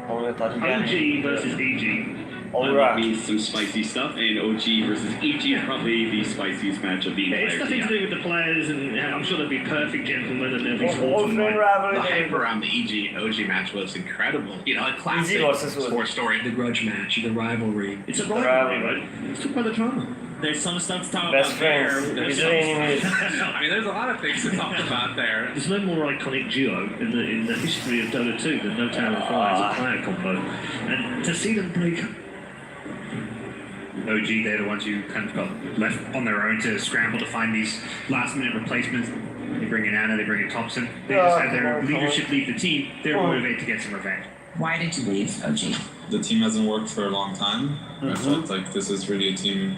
OG versus EG. That means some spicy stuff, and OG versus EG is probably the spiciest match of the entire It's nothing to do with the players, and I'm sure they'll be perfect gentlemen and they'll be sportsmen. The hype around the EG OG match was incredible. You know, a classic sports story. The grudge match, the rivalry. It's a rivalry, right? Let's talk about the drama. There's some stuff to talk Best about there. friends. There's Visual enemies. I mean, there's a lot of things to talk about there. There's no more iconic duo in the history of Dota 2 than No Town and Fire as a player combo. And to see them break up. OG, they're the ones who kind of got left on their own to scramble to find these last-minute replacements. They bring in Anna, they bring in Thompson. They just had their leadership leave the team. They're motivated to get some revenge. Why did you leave OG? The team hasn't worked for a long time. I felt like this is really a team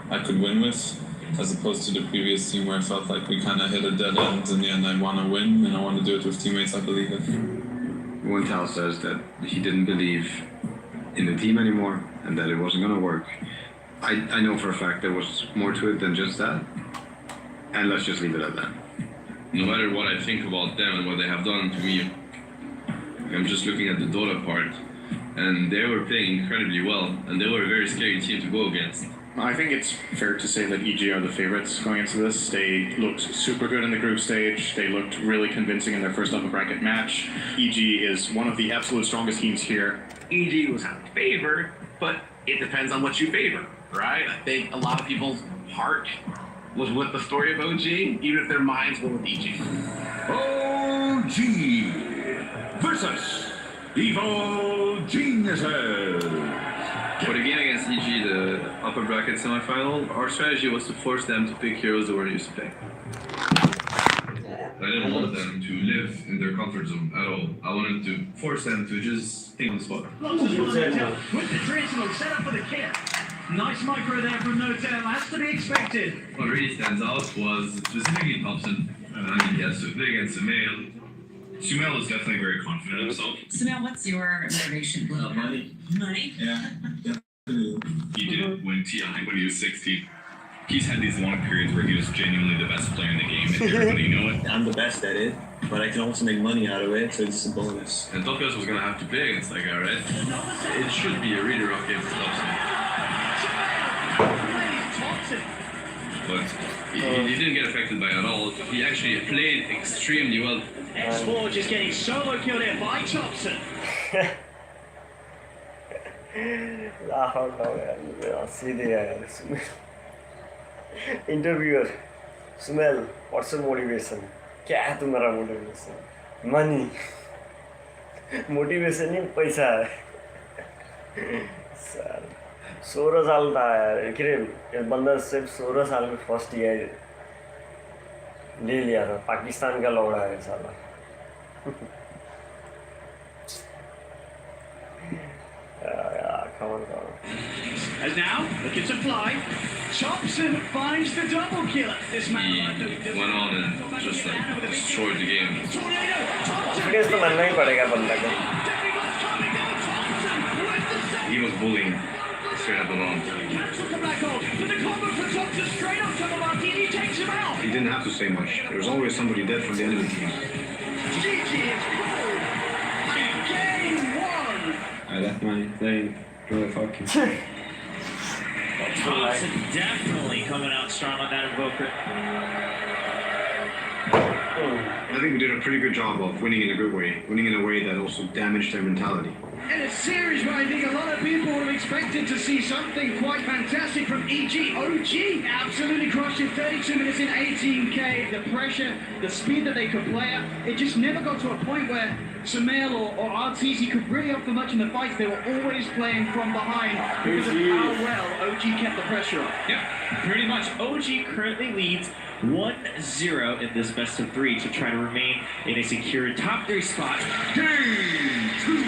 I could win with, as opposed to the previous team where I felt like we kind of hit a dead end in the end. I want to win, and I want to do it with teammates I believe in. Wintel says that he didn't believe in the team anymore and that it wasn't going to work. I know for a fact there was more to it than just that, and let's just leave it at that. No matter what I think about them and what they have done to me, I'm just looking at the Dota part, and they were playing incredibly well, and they were a very scary team to go against. I think it's fair to say that EG are the favorites going into this. They looked super good in the group stage. They looked really convincing in their first upper bracket match. EG is one of the absolute strongest teams here. EG was favored, but it depends on what you favor, right? I think a lot of people's heart was with the story of OG, even if their minds were with EG. OG versus Evil Geniuses. But again, against EG, the upper bracket semifinal, our strategy was to force them to pick heroes they weren't used to playing. I didn't want them to live in their comfort zone at all. I wanted to force them to just think on the spot. Lots of fun there, with the traditional setup for the kit. Nice micro there from No-Tail, that's to be expected. What really stands out was specifically Thompson. I mean, he has to play against Sumail. Sumail is definitely very confident in himself. Sumail, what's your motivation? Money. Money? Yeah, definitely. He did win TI when he was 16. He's had these long periods where he was genuinely the best player in the game, and everybody knew it. I'm the best at it, but I can also make money out of it, so it's a bonus. And Topios was going to have to play against that guy, right? It should be a really rough game for Thompson. But he didn't get affected by it at all. He actually played extremely well. X-Forge is getting solo killed here by Thompson. laugh out loud यार सीधे यार Sumel interviewer Sumel what's your motivation क्या है तुम्हारा motivation money motivation नहीं पैसा है sir 16 साल था यार ये बंदा सिर्फ 16 साल में फर्स्ट ईयर ले लिया था पाकिस्तान का लौड़ा है साला Come on. And now, looking to fly. Thompson finds the double kill. This man He went on and just like destroyed the game. Confidence तो मानना ही पड़ेगा बंदा को. He was bullying straight up the wrong. He didn't have to say much. There was always somebody dead from the enemy team. I left my lane. Really fucking. Thompson definitely coming out strong on that Invoker. I think we did a pretty good job of winning in a good way, winning in a way that also damaged their mentality. In a series where I think a lot of people would have expected to see something quite fantastic from EG. OG absolutely crushed it. 32 minutes in 18k. The pressure, the speed that they could play at, it just never got to a point where Sumail or RTZ could really offer much in the fights. They were always playing from behind because of how well OG kept the pressure up. Yeah, pretty much. OG currently leads 1-0 in this best of 3 to try to remain in a secure top 3 spot. Game 2.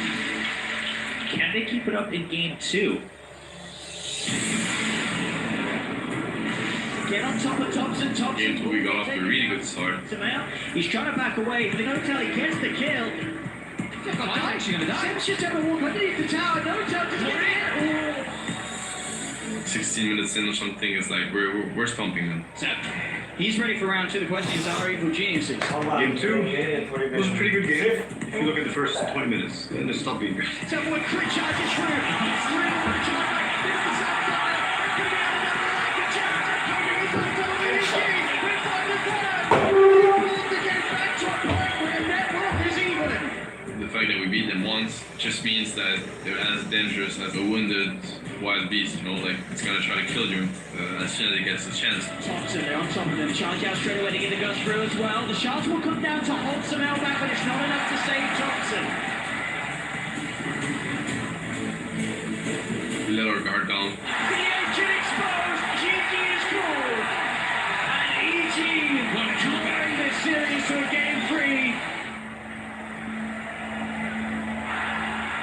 Can they keep it up in game 2? Get on top of Thompson. Game 2 we got off to a really good start. He's trying to back away, but No-Tail gets the kill. I'm actually going to die. Sim's just ever walk underneath the tower. No-Tail just get it. 16 minutes in or something, it's like we're stomping them. So, he's ready for round 2. The question is, are Evil Geniuses? Game 2 was a pretty good game. If you look at the first 20 minutes, then it stopped being good. So what quick charges through. He's through. The fact that we beat them once just means that they're as dangerous as a wounded wild beast, you know, like it's gonna try to kill you as soon as it gets a chance. Thompson, they're on top of them. Charge out straight away to get the gun through as well. The shots will come down to hold some L back, but it's not enough to save Thompson. We let our guard down. The engine exposed. GG is cool. And EG will carry this series to a game 3.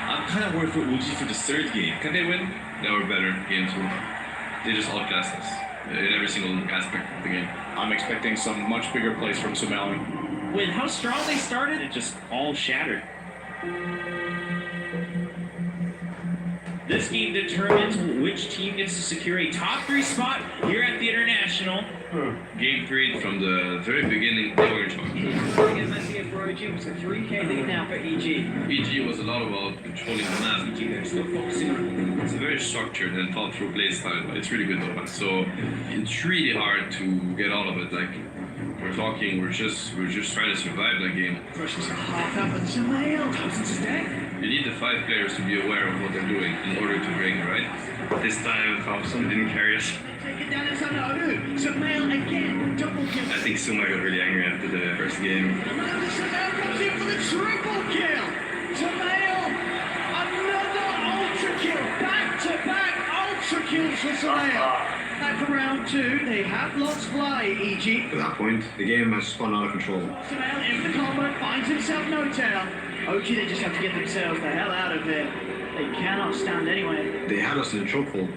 I'm kind of worried for OG for the third game. Can they win? They were better game 2. They just outclassed us in every single aspect of the game. I'm expecting some much bigger plays from Somali. With how strong they started, it just all shattered. This game determines which team gets to secure a top 3 spot here at the International. Game 3, from the very beginning, they were in charge. For OG was a 3K lead now for EG. EG was a lot about controlling the map. They're still focusing on It's a very structured and thought through play style. It's really good though. So it's really hard to get out of it. Like we're just trying to survive that game. Russians are half up and Samael. Thompson's is dead. You need the 5 players to be aware of what they're doing in order to break it, right? This time Thompson didn't carry us. Take it down inside Odu. Samael again. Double kill. I think Suma got really angry after the first game. Samael comes in for the triple kill. Samael, another ultra kill. Back to back ultra kills for Samael. Back for round 2, they have lost Fly, EG. At that point, the game has spun out of control. Samael in the combo, finds himself no tail. OG, they just have to get themselves the hell out of there. They cannot stand anyway. They had us in a chokehold,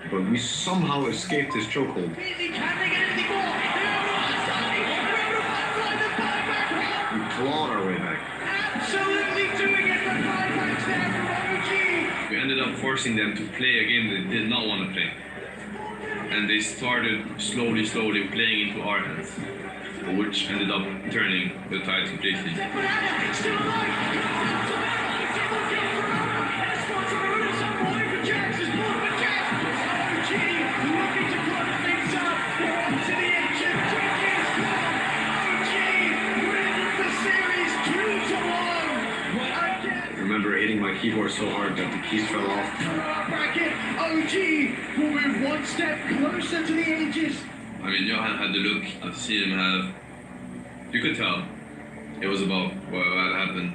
but we somehow escaped this chokehold. Easy, can they get anything more? We clawed our way back. Absolutely doing it, the buybacks there from OG. We ended up forcing them to play a game they did not want to play. And they started slowly playing into our hands, which ended up turning the tide completely. Still alive. I remember hitting my keyboard so hard that the keys fell off. Bracket, OG will move one step closer to the ages. I mean, Johan had the look I've seen him have. You could tell it was about what had happened.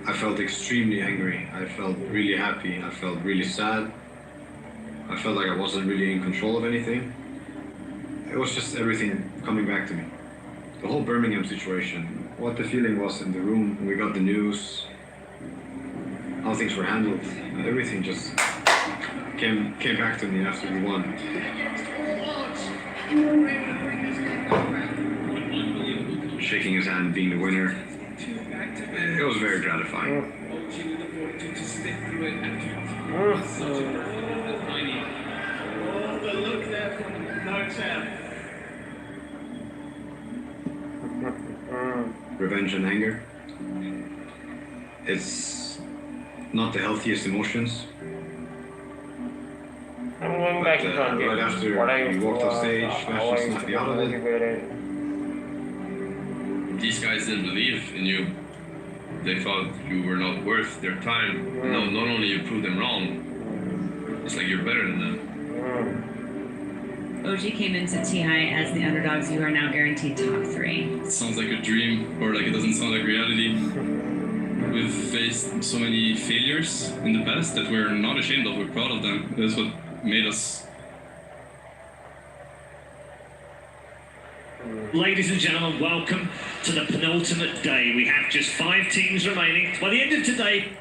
I felt extremely angry. I felt really happy. I felt really sad. I felt like I wasn't really in control of anything. It was just everything coming back to me. The whole Birmingham situation, what the feeling was in the room when we got the news, how things were handled, everything just came back to me after we won. Shaking his hand, being the winner, it was very gratifying. The look there from Notel. Revenge and anger. It's not the healthiest emotions. I'm going back to right after we walked off stage, Smash just snapped me out of it. These guys didn't believe in you. They thought you were not worth their time. No, not only you proved them wrong, it's like you're better than them. OG came into TI as the underdogs. You are now guaranteed top 3. It sounds like a dream, or like it doesn't sound like reality. We've faced so many failures in the past that we're not ashamed of, we're proud of them. That's what made us. Ladies and gentlemen, welcome to the penultimate day. We have just 5 teams remaining. By the end of today,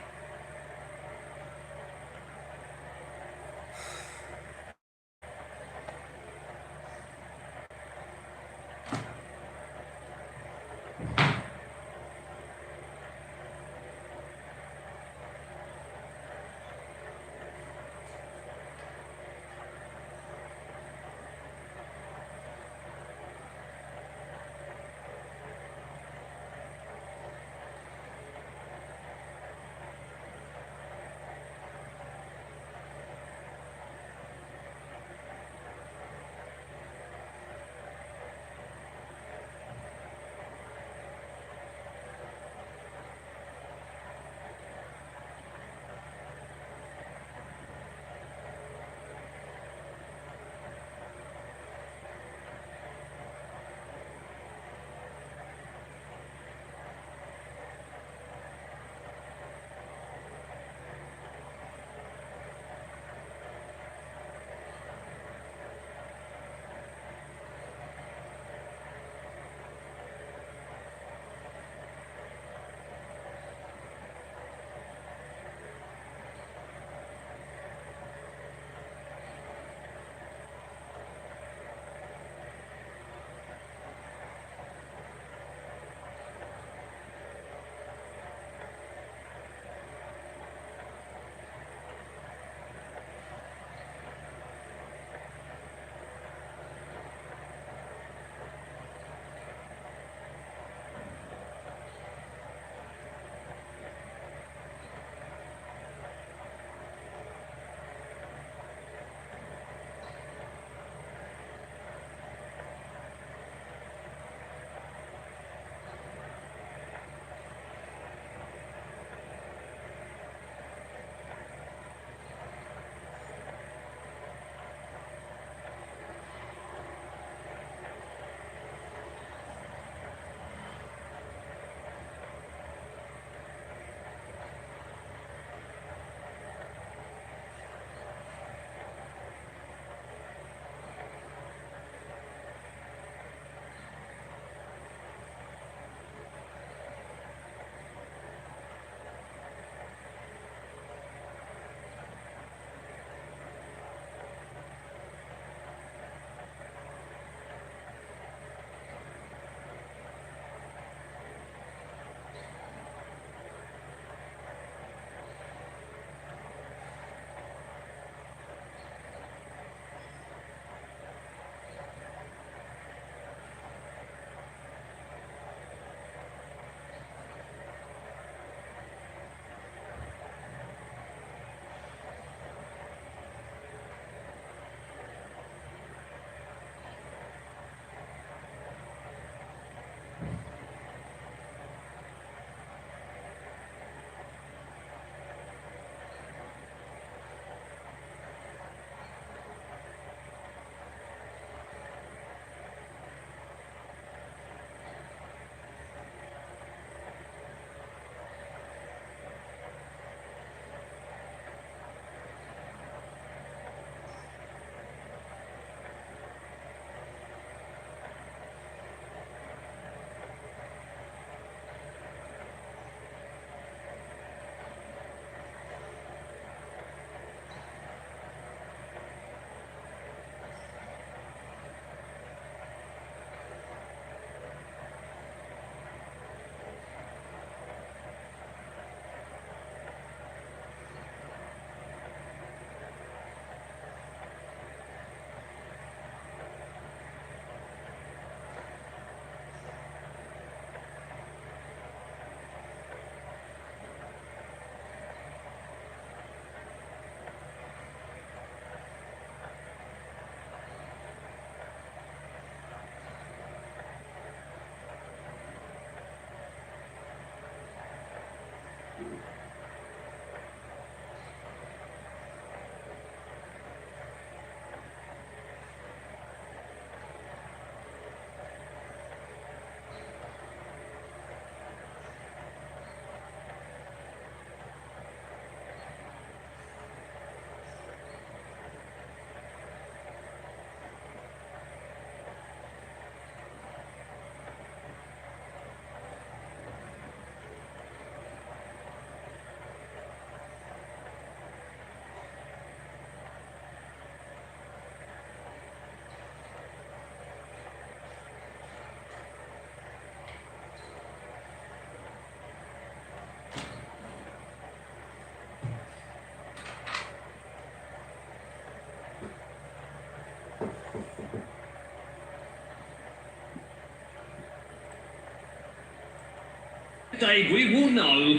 Dave, we will know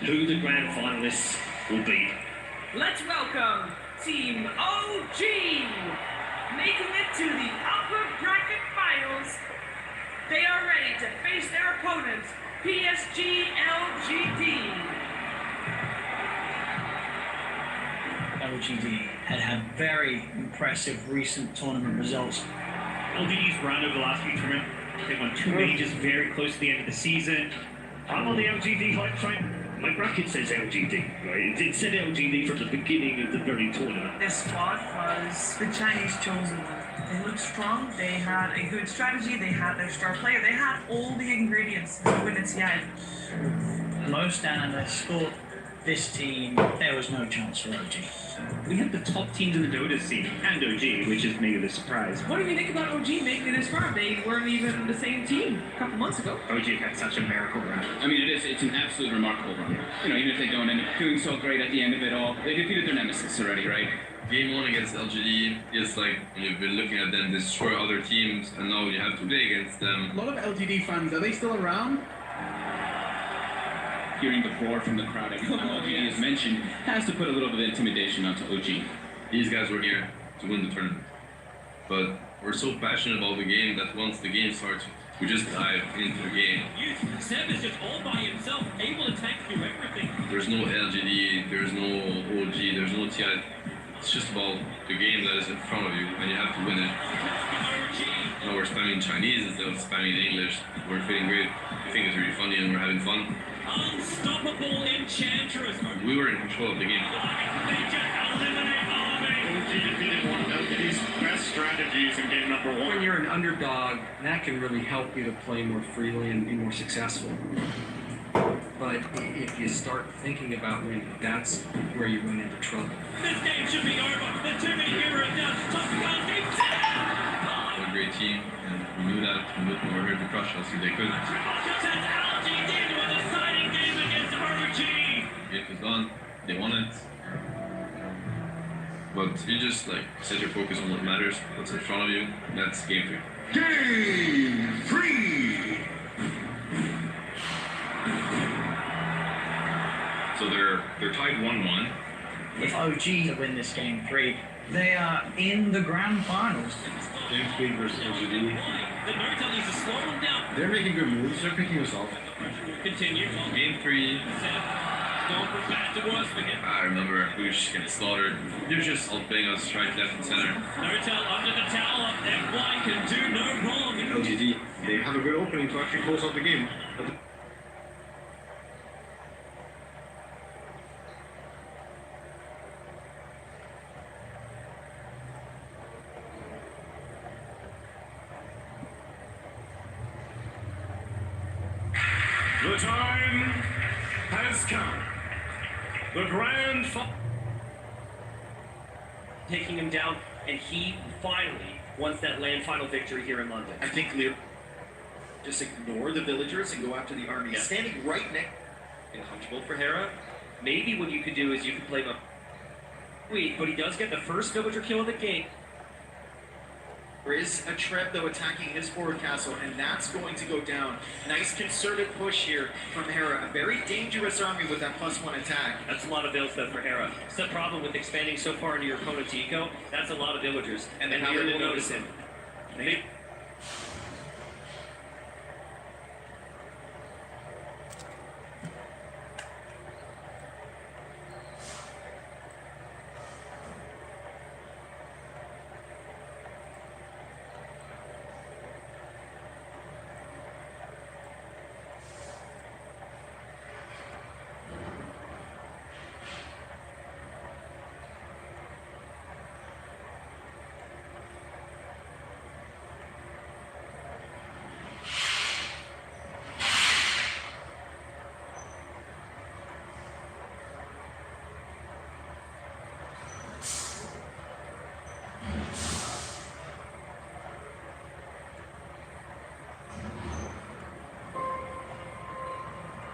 who the grand finalists will be. Let's welcome Team OG, making it to the upper bracket finals. They are ready to face their opponents, PSG LGD. LGD had very impressive recent tournament results. LGD's run over the last few tournaments, they won 2 majors very close to the end of the season. I'm on the LGD hype train. My bracket says LGD, right? It said LGD from the beginning of the very tournament. This squad was the Chinese chosen one. They looked strong, they had a good strategy, they had their star player, they had all the ingredients to win its TI. Most analysts thought this team, there was no chance for OG. We had the top teams in the Dota scene and OG, which is maybe the surprise. What do you think about OG making it this far? They weren't even the same team a couple months ago. OG had such a miracle run. I mean, it's an absolutely remarkable run. You know, even if they don't end up doing so great at the end of it all, they defeated their nemesis already, right? Game 1 against LGD is like you've been looking at them destroy other teams, and now you have to play against them. A lot of LGD fans, are they still around? Hearing the roar from the crowd every time LGD is mentioned has to put a little bit of intimidation onto OG. These guys were here to win the tournament. But we're so passionate about the game that once the game starts, we just dive into the game. Seb is just all by himself, able to tank through everything. There's no LGD, there's no OG, there's no TI. It's just about the game that is in front of you, and you have to win it. Now we're spamming Chinese instead of spamming English. We're feeling great. I think it's really funny and we're having fun. Unstoppable Enchantress. We were in control of the game. They just eliminate Army. OG defeated one of LGD's best strategies in game number 1. When you're an underdog, that can really help you to play more freely and be more successful. But if you start thinking about winning, that's where you run into trouble. This game should be over. The two main heroes now. We're a great team, and we knew that. We were here to crush us if they could. It was done. They won it. But you just like set your focus on what matters, what's in front of you. That's game 3. Game 3. So they're tied 1-1. If OG win this game 3, they are in the grand finals. Game 3 versus LGD. The Naruto needs to slow them down. They're making good moves. They're picking us off. Continue. Game 3. Going from bad to worse for him. I remember we were just getting slaughtered. They're just outplaying us right, left, and center. Naruto under the tower. FY can do no wrong. LGD, they have a good opening to actually close out the game. The time has come. The grand taking him down, and he finally wants that land final victory here in London. I think Leo just ignore the villagers and go after the army. Yeah. Standing right next. Uncomfortable for Hera. Maybe what you could do is you could play him weak, but he does get the first villager kill of the game. There is a Treb, though, attacking his forward castle, and that's going to go down. Nice concerted push here from Hera. A very dangerous army with that +1 attack. That's a lot of builds, though, for Hera. It's the problem with expanding so far into your opponent's eco. That's a lot of villagers. And Hera will notice him.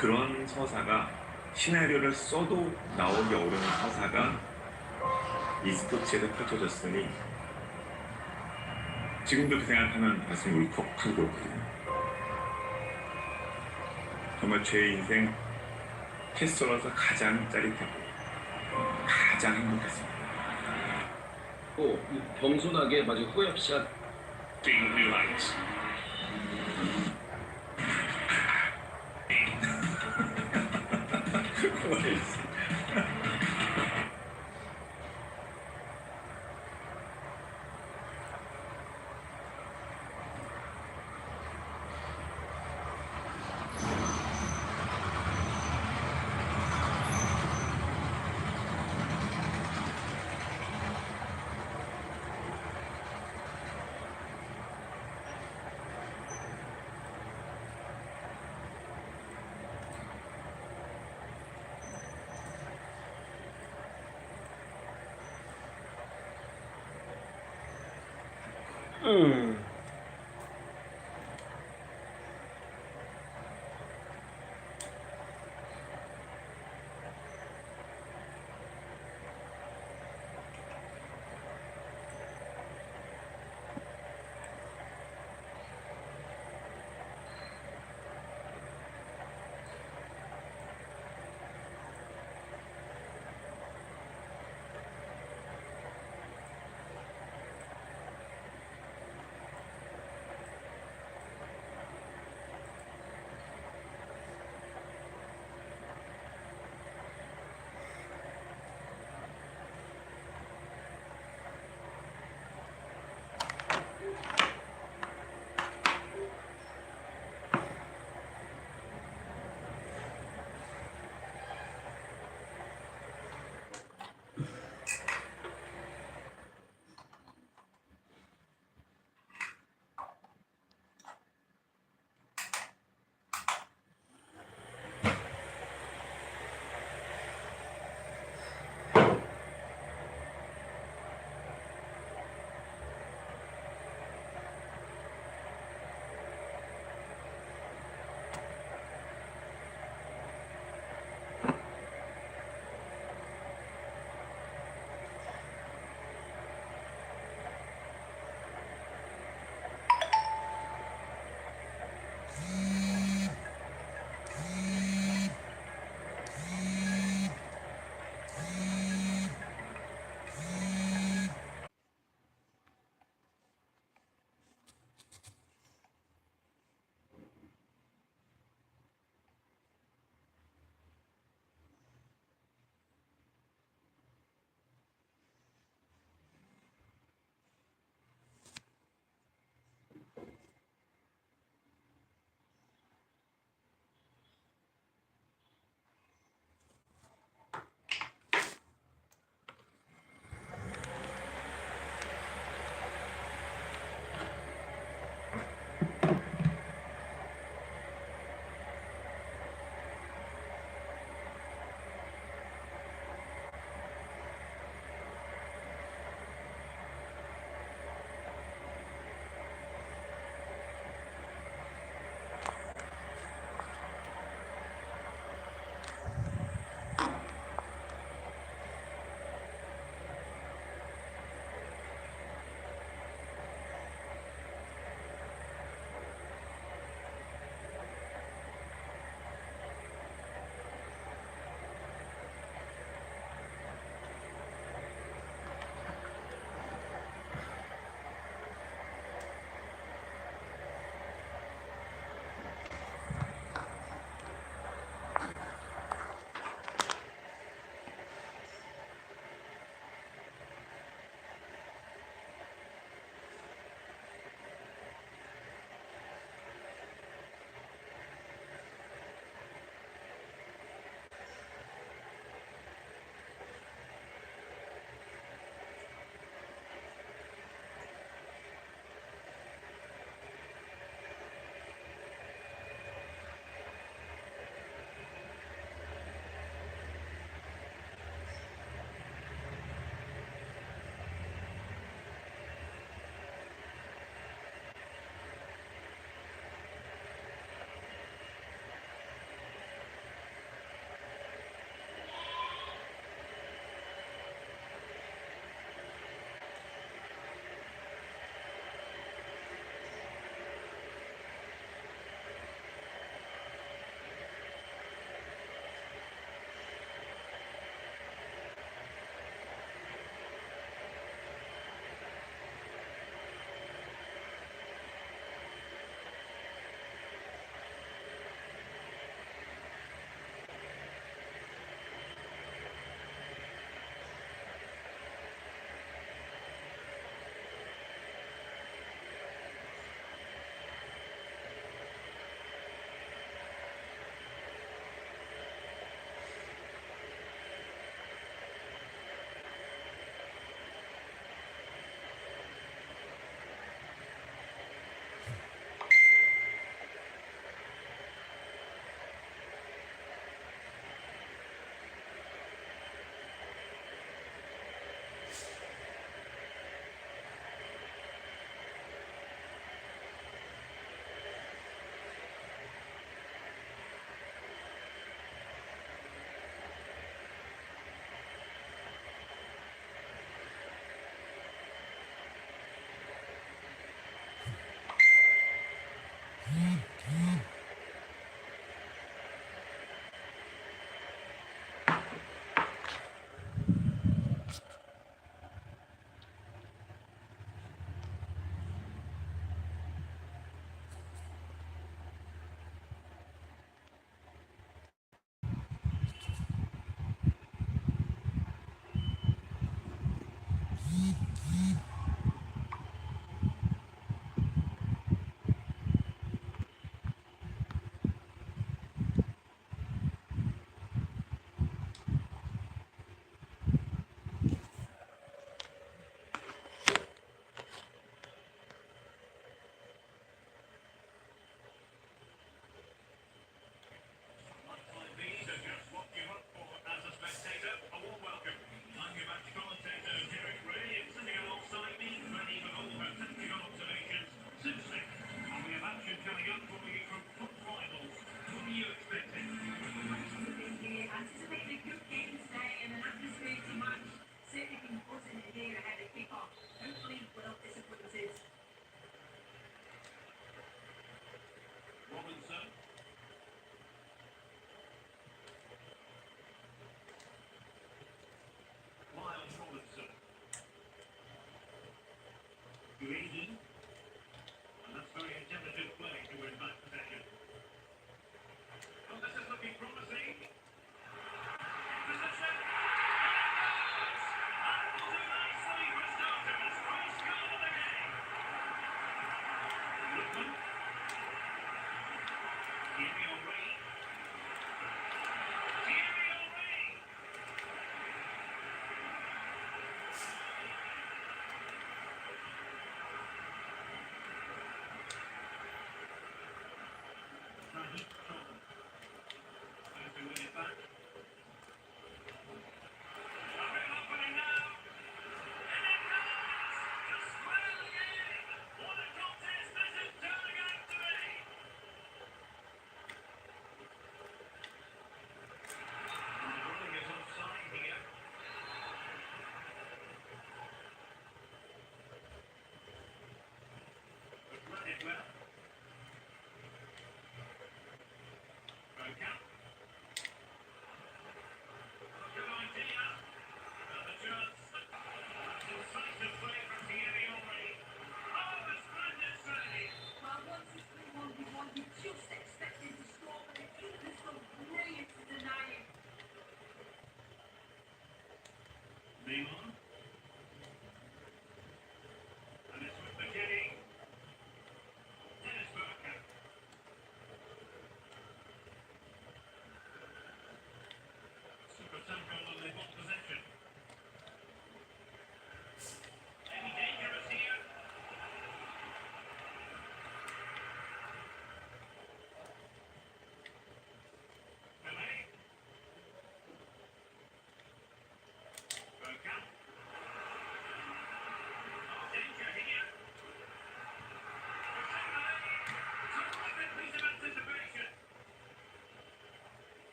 그런 서사가 시나리오를 써도 나오기 어려운 서사가 e스포츠에도 펼쳐졌으니 지금도 그 생각하면 가슴이 울컥하고 그렇거든요. 정말 제 인생 캐스터로서 가장 짜릿하고 가장 행복했습니다. 또 겸손하게 마치 후회샷 Being new heights. Luigi. And that's very intelligent play to win back possession. Well, this is looking promising. Possession. That will do nicely for starters. First goal of the game. Lookman. Thierry Henry. Thierry Henry.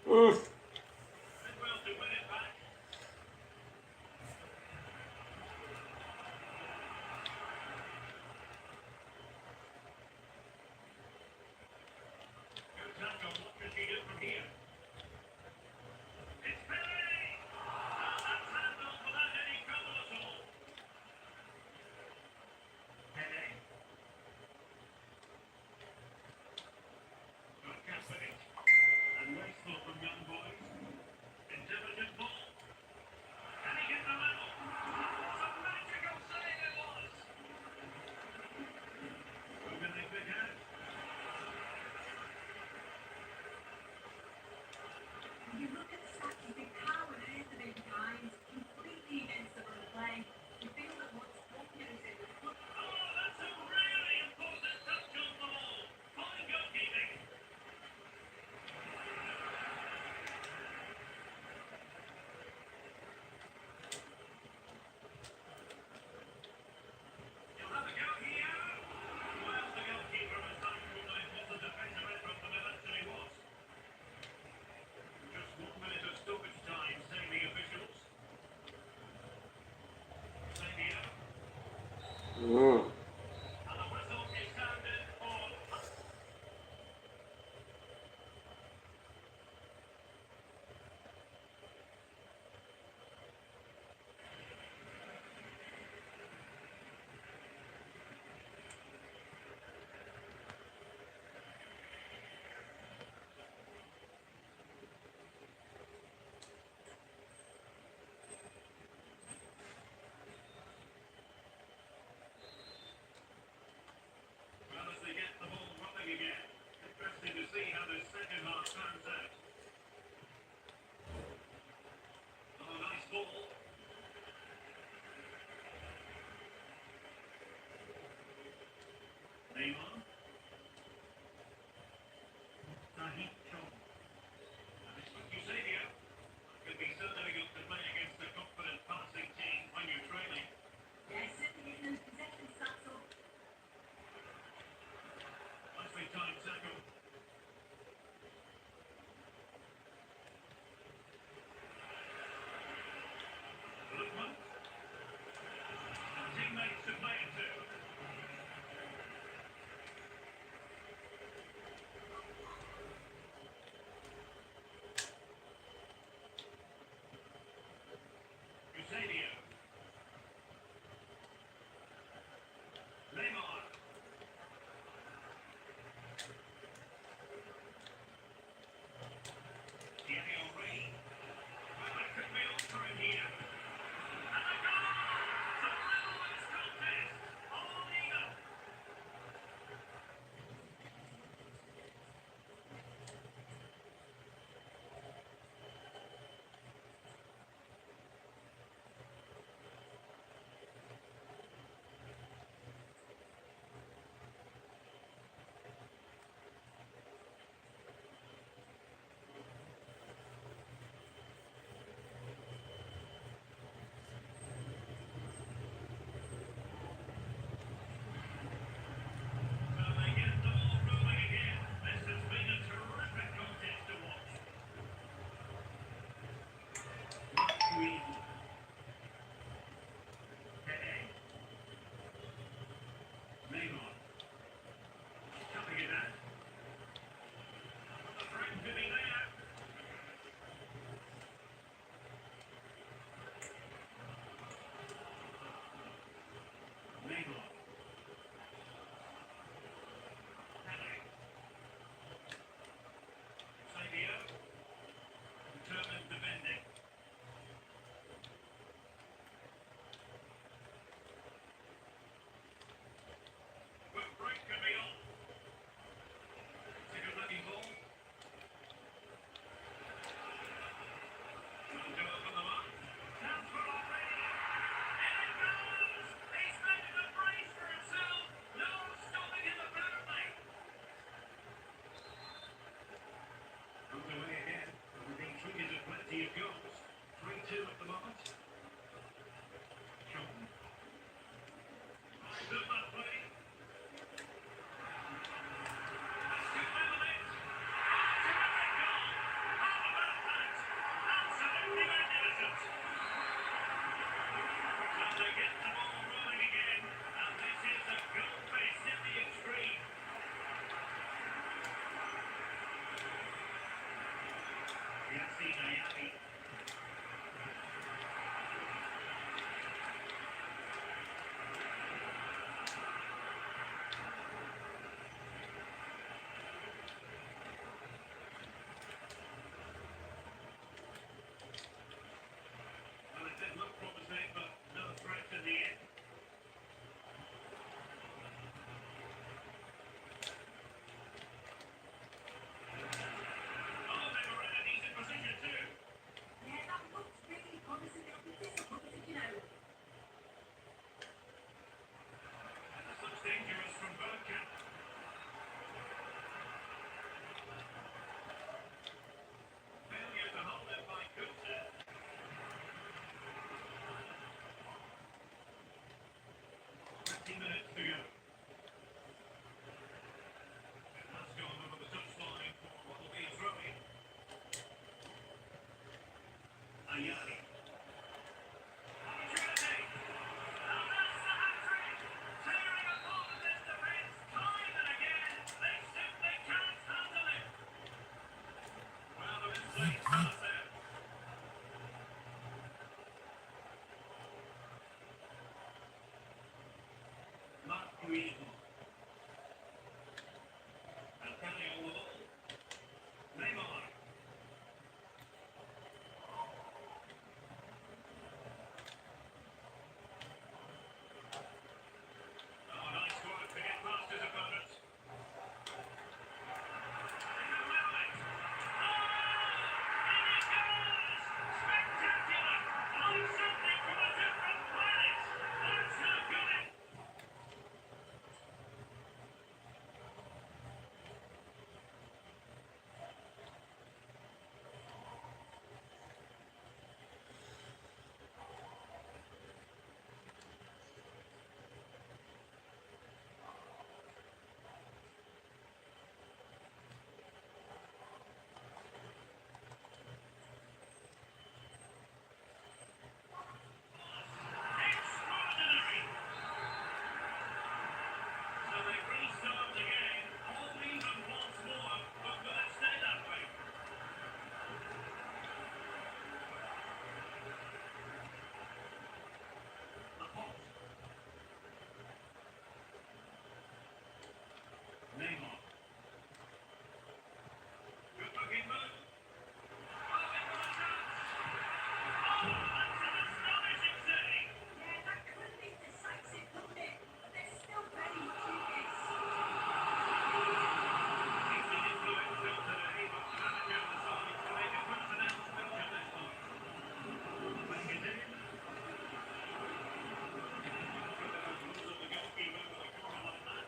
And nice throw from young boy. Luismo. Antonio with the ball. Neymar. Oh, nice work to get past his opponents. Neymar. Good looking move. Oh, they've got a chance. Oh, that's an astonishing save. Yeah, that could be decisive, couldn't it? But there's still very much in this. He's been influenced today, but the manager decides to make a personnel switch at this time. Back it in. Also the goalkeeper with a corner like that.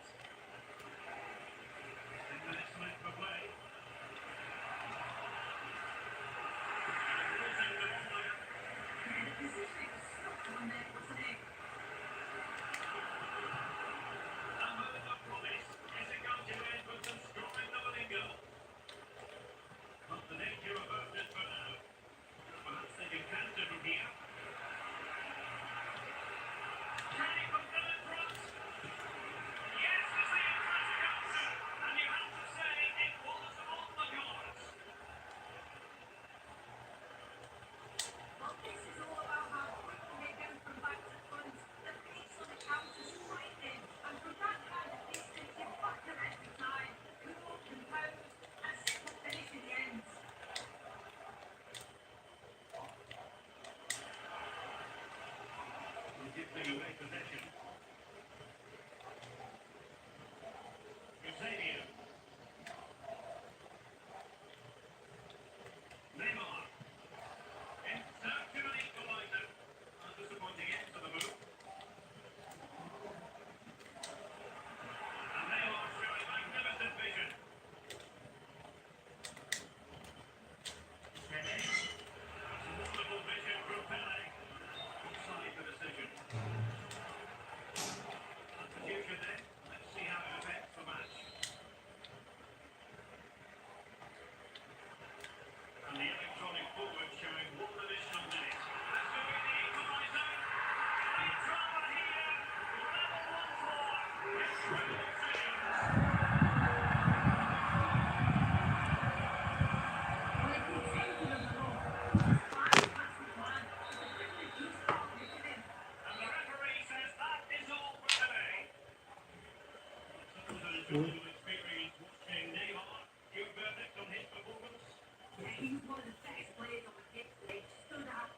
10 minutes left for play. Losing the ball there. Yeah, the positioning was stuck on there, wasn't it? Number of promise. Is it going to end with them scoring the winning goal? Not the nature of it for now. Perhaps they can counter from here. Can he put them in front? Yes, to see a classic answer. And you have to say it was on the cards. Well, this is all about how quickly they go from back to front. The pace on the counter is frightening. And from that kind of distance, you've got them every time. Cool, composed, and simple finish in the end. Will give them away possession. Eusebio. Neymar. In search of an equaliser. Undisappointing end to the move. And Neymar showing magnificent vision. Pele. That's wonderful vision from Pele. Offside the decision. Substitution then. Let's see how it affects the match. And the electronic forward showing one additional minute. That's going to be the equaliser. And drama here. Level once more. Extra decisions. Well, if you take them along, it's fine, that's the plan. But the quickly just can't make it in. And the referee says that is all for today. Suppose an enjoyable experience watching Neymar. Your verdict on his performance? Yeah, he was one of the best players on the pitch today. Stood out.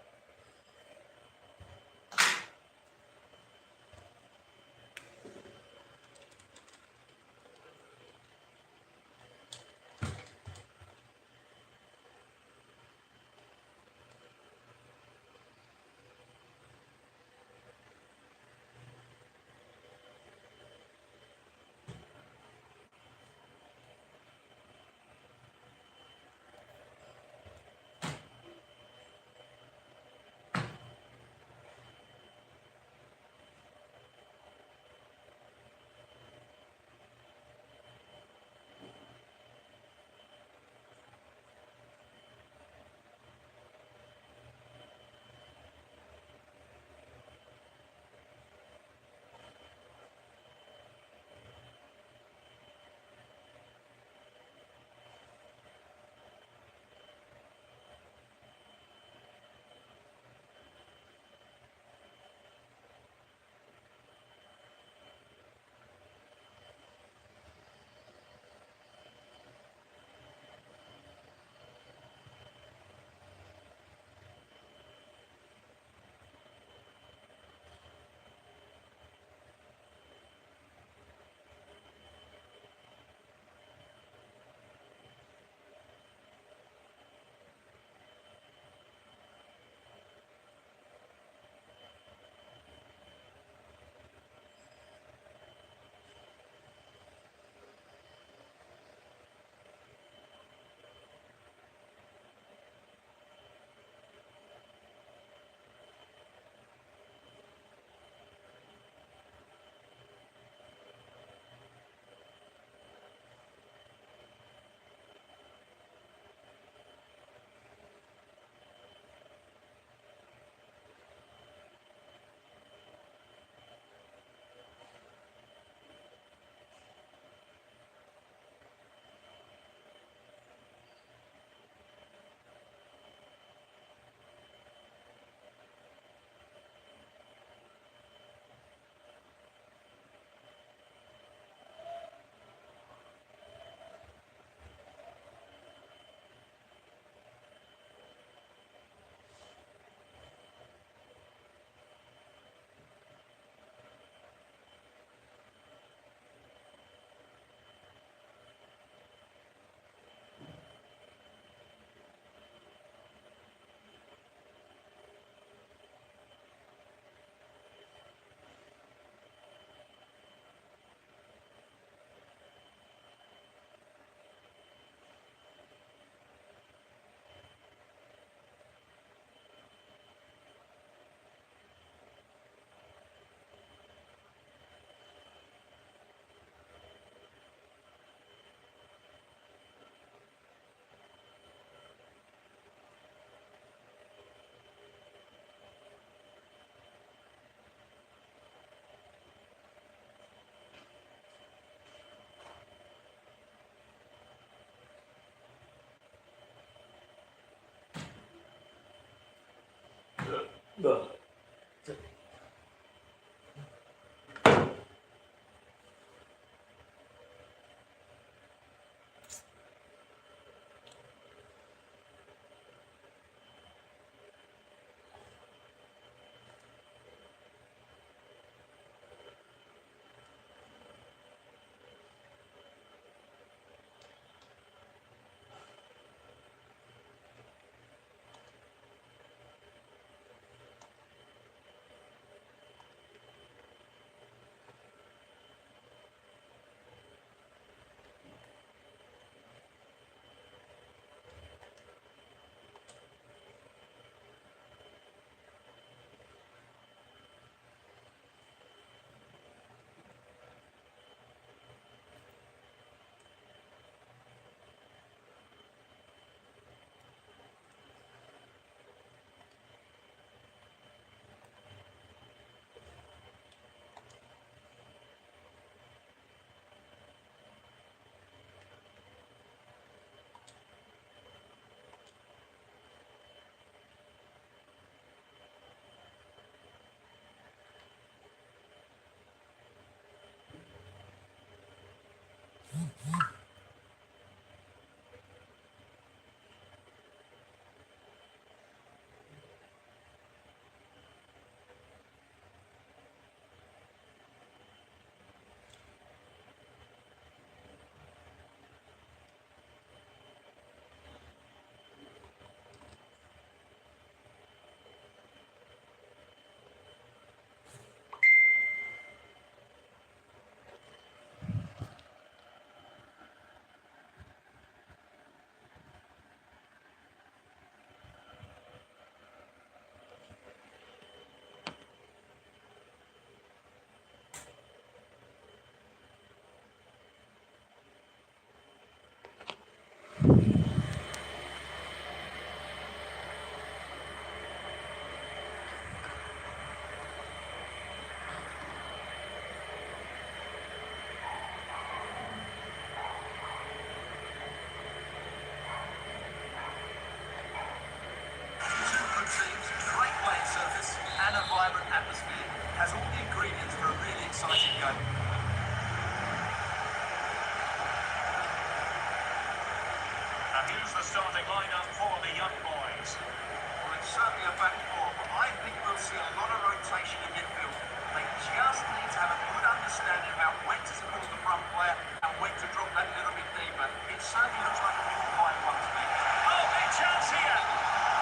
Here's the starting lineup for the young boys. Well, it's certainly a back four, but I think we'll see a lot of rotation in midfield. They just need to have a good understanding about when to support the front player and when to drop that little bit deeper. It certainly looks like a good 5-1 to me. Oh, big chance here!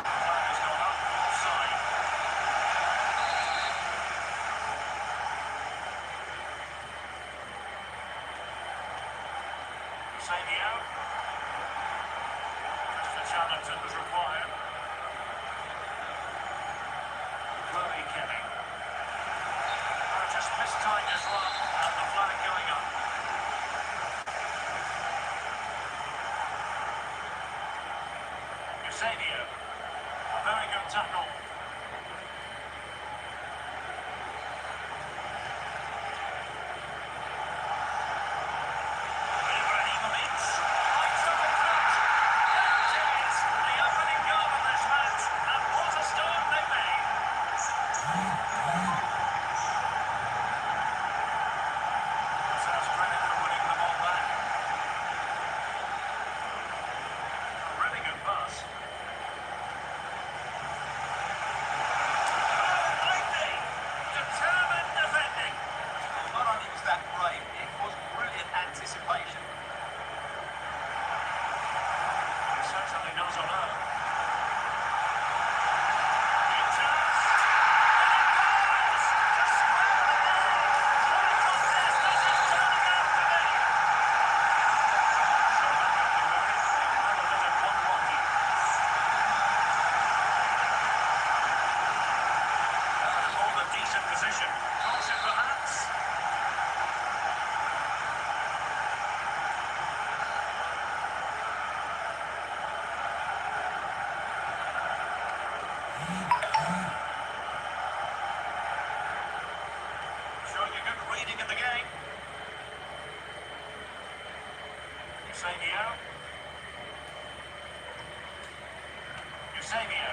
The flag has gone up, offside. Savio. Charlton was required. Chloe Kelly. Just mistimed as well, and the flag going up. Eusebio. A very good tackle. Eusebio. Eusebio.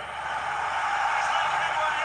He's making it way.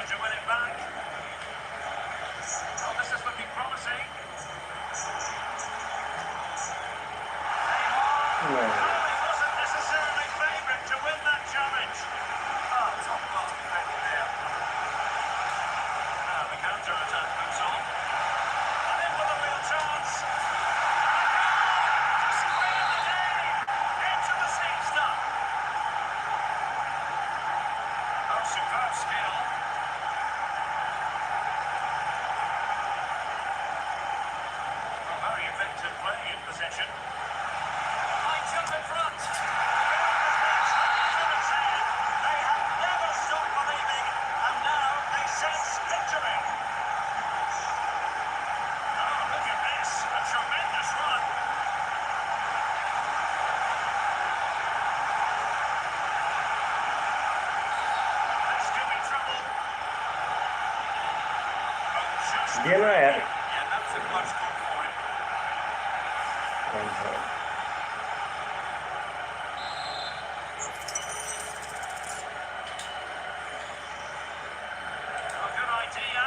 to win it back. Oh, this is looking promising. Neymar. He wasn't necessarily favourite to win that challenge. Oh, top class defending there. Now the counter attack moves on. And in with a real chance. To square the day. Into the steep stuff. Oh, superb skill. A very effective play in possession. Lines up in front. They have never stopped believing, and now they sense victory. Oh, look at this. A tremendous run. This could be trouble. But just गेला यार yeah, that's a much good for him. A good idea.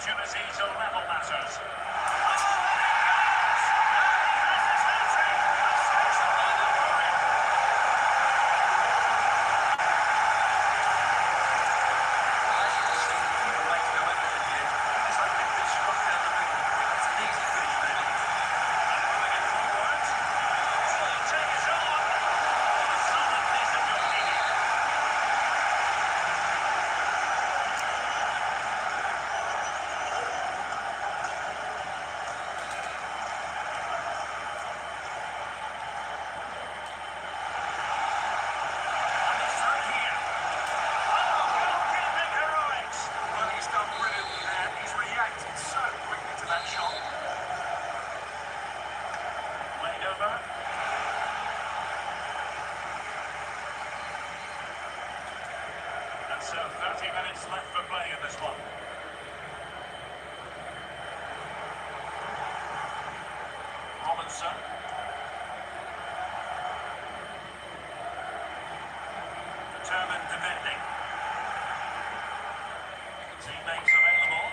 opportunity to level matters. So 30 minutes left for play in this one. Robinson. Determined defending. Teammates available.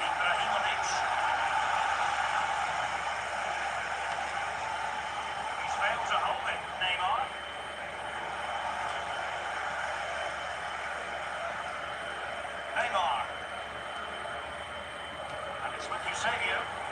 Ibrahimovic. He's failed to hold it. Neymar. Neymar. And it's with Eusebio.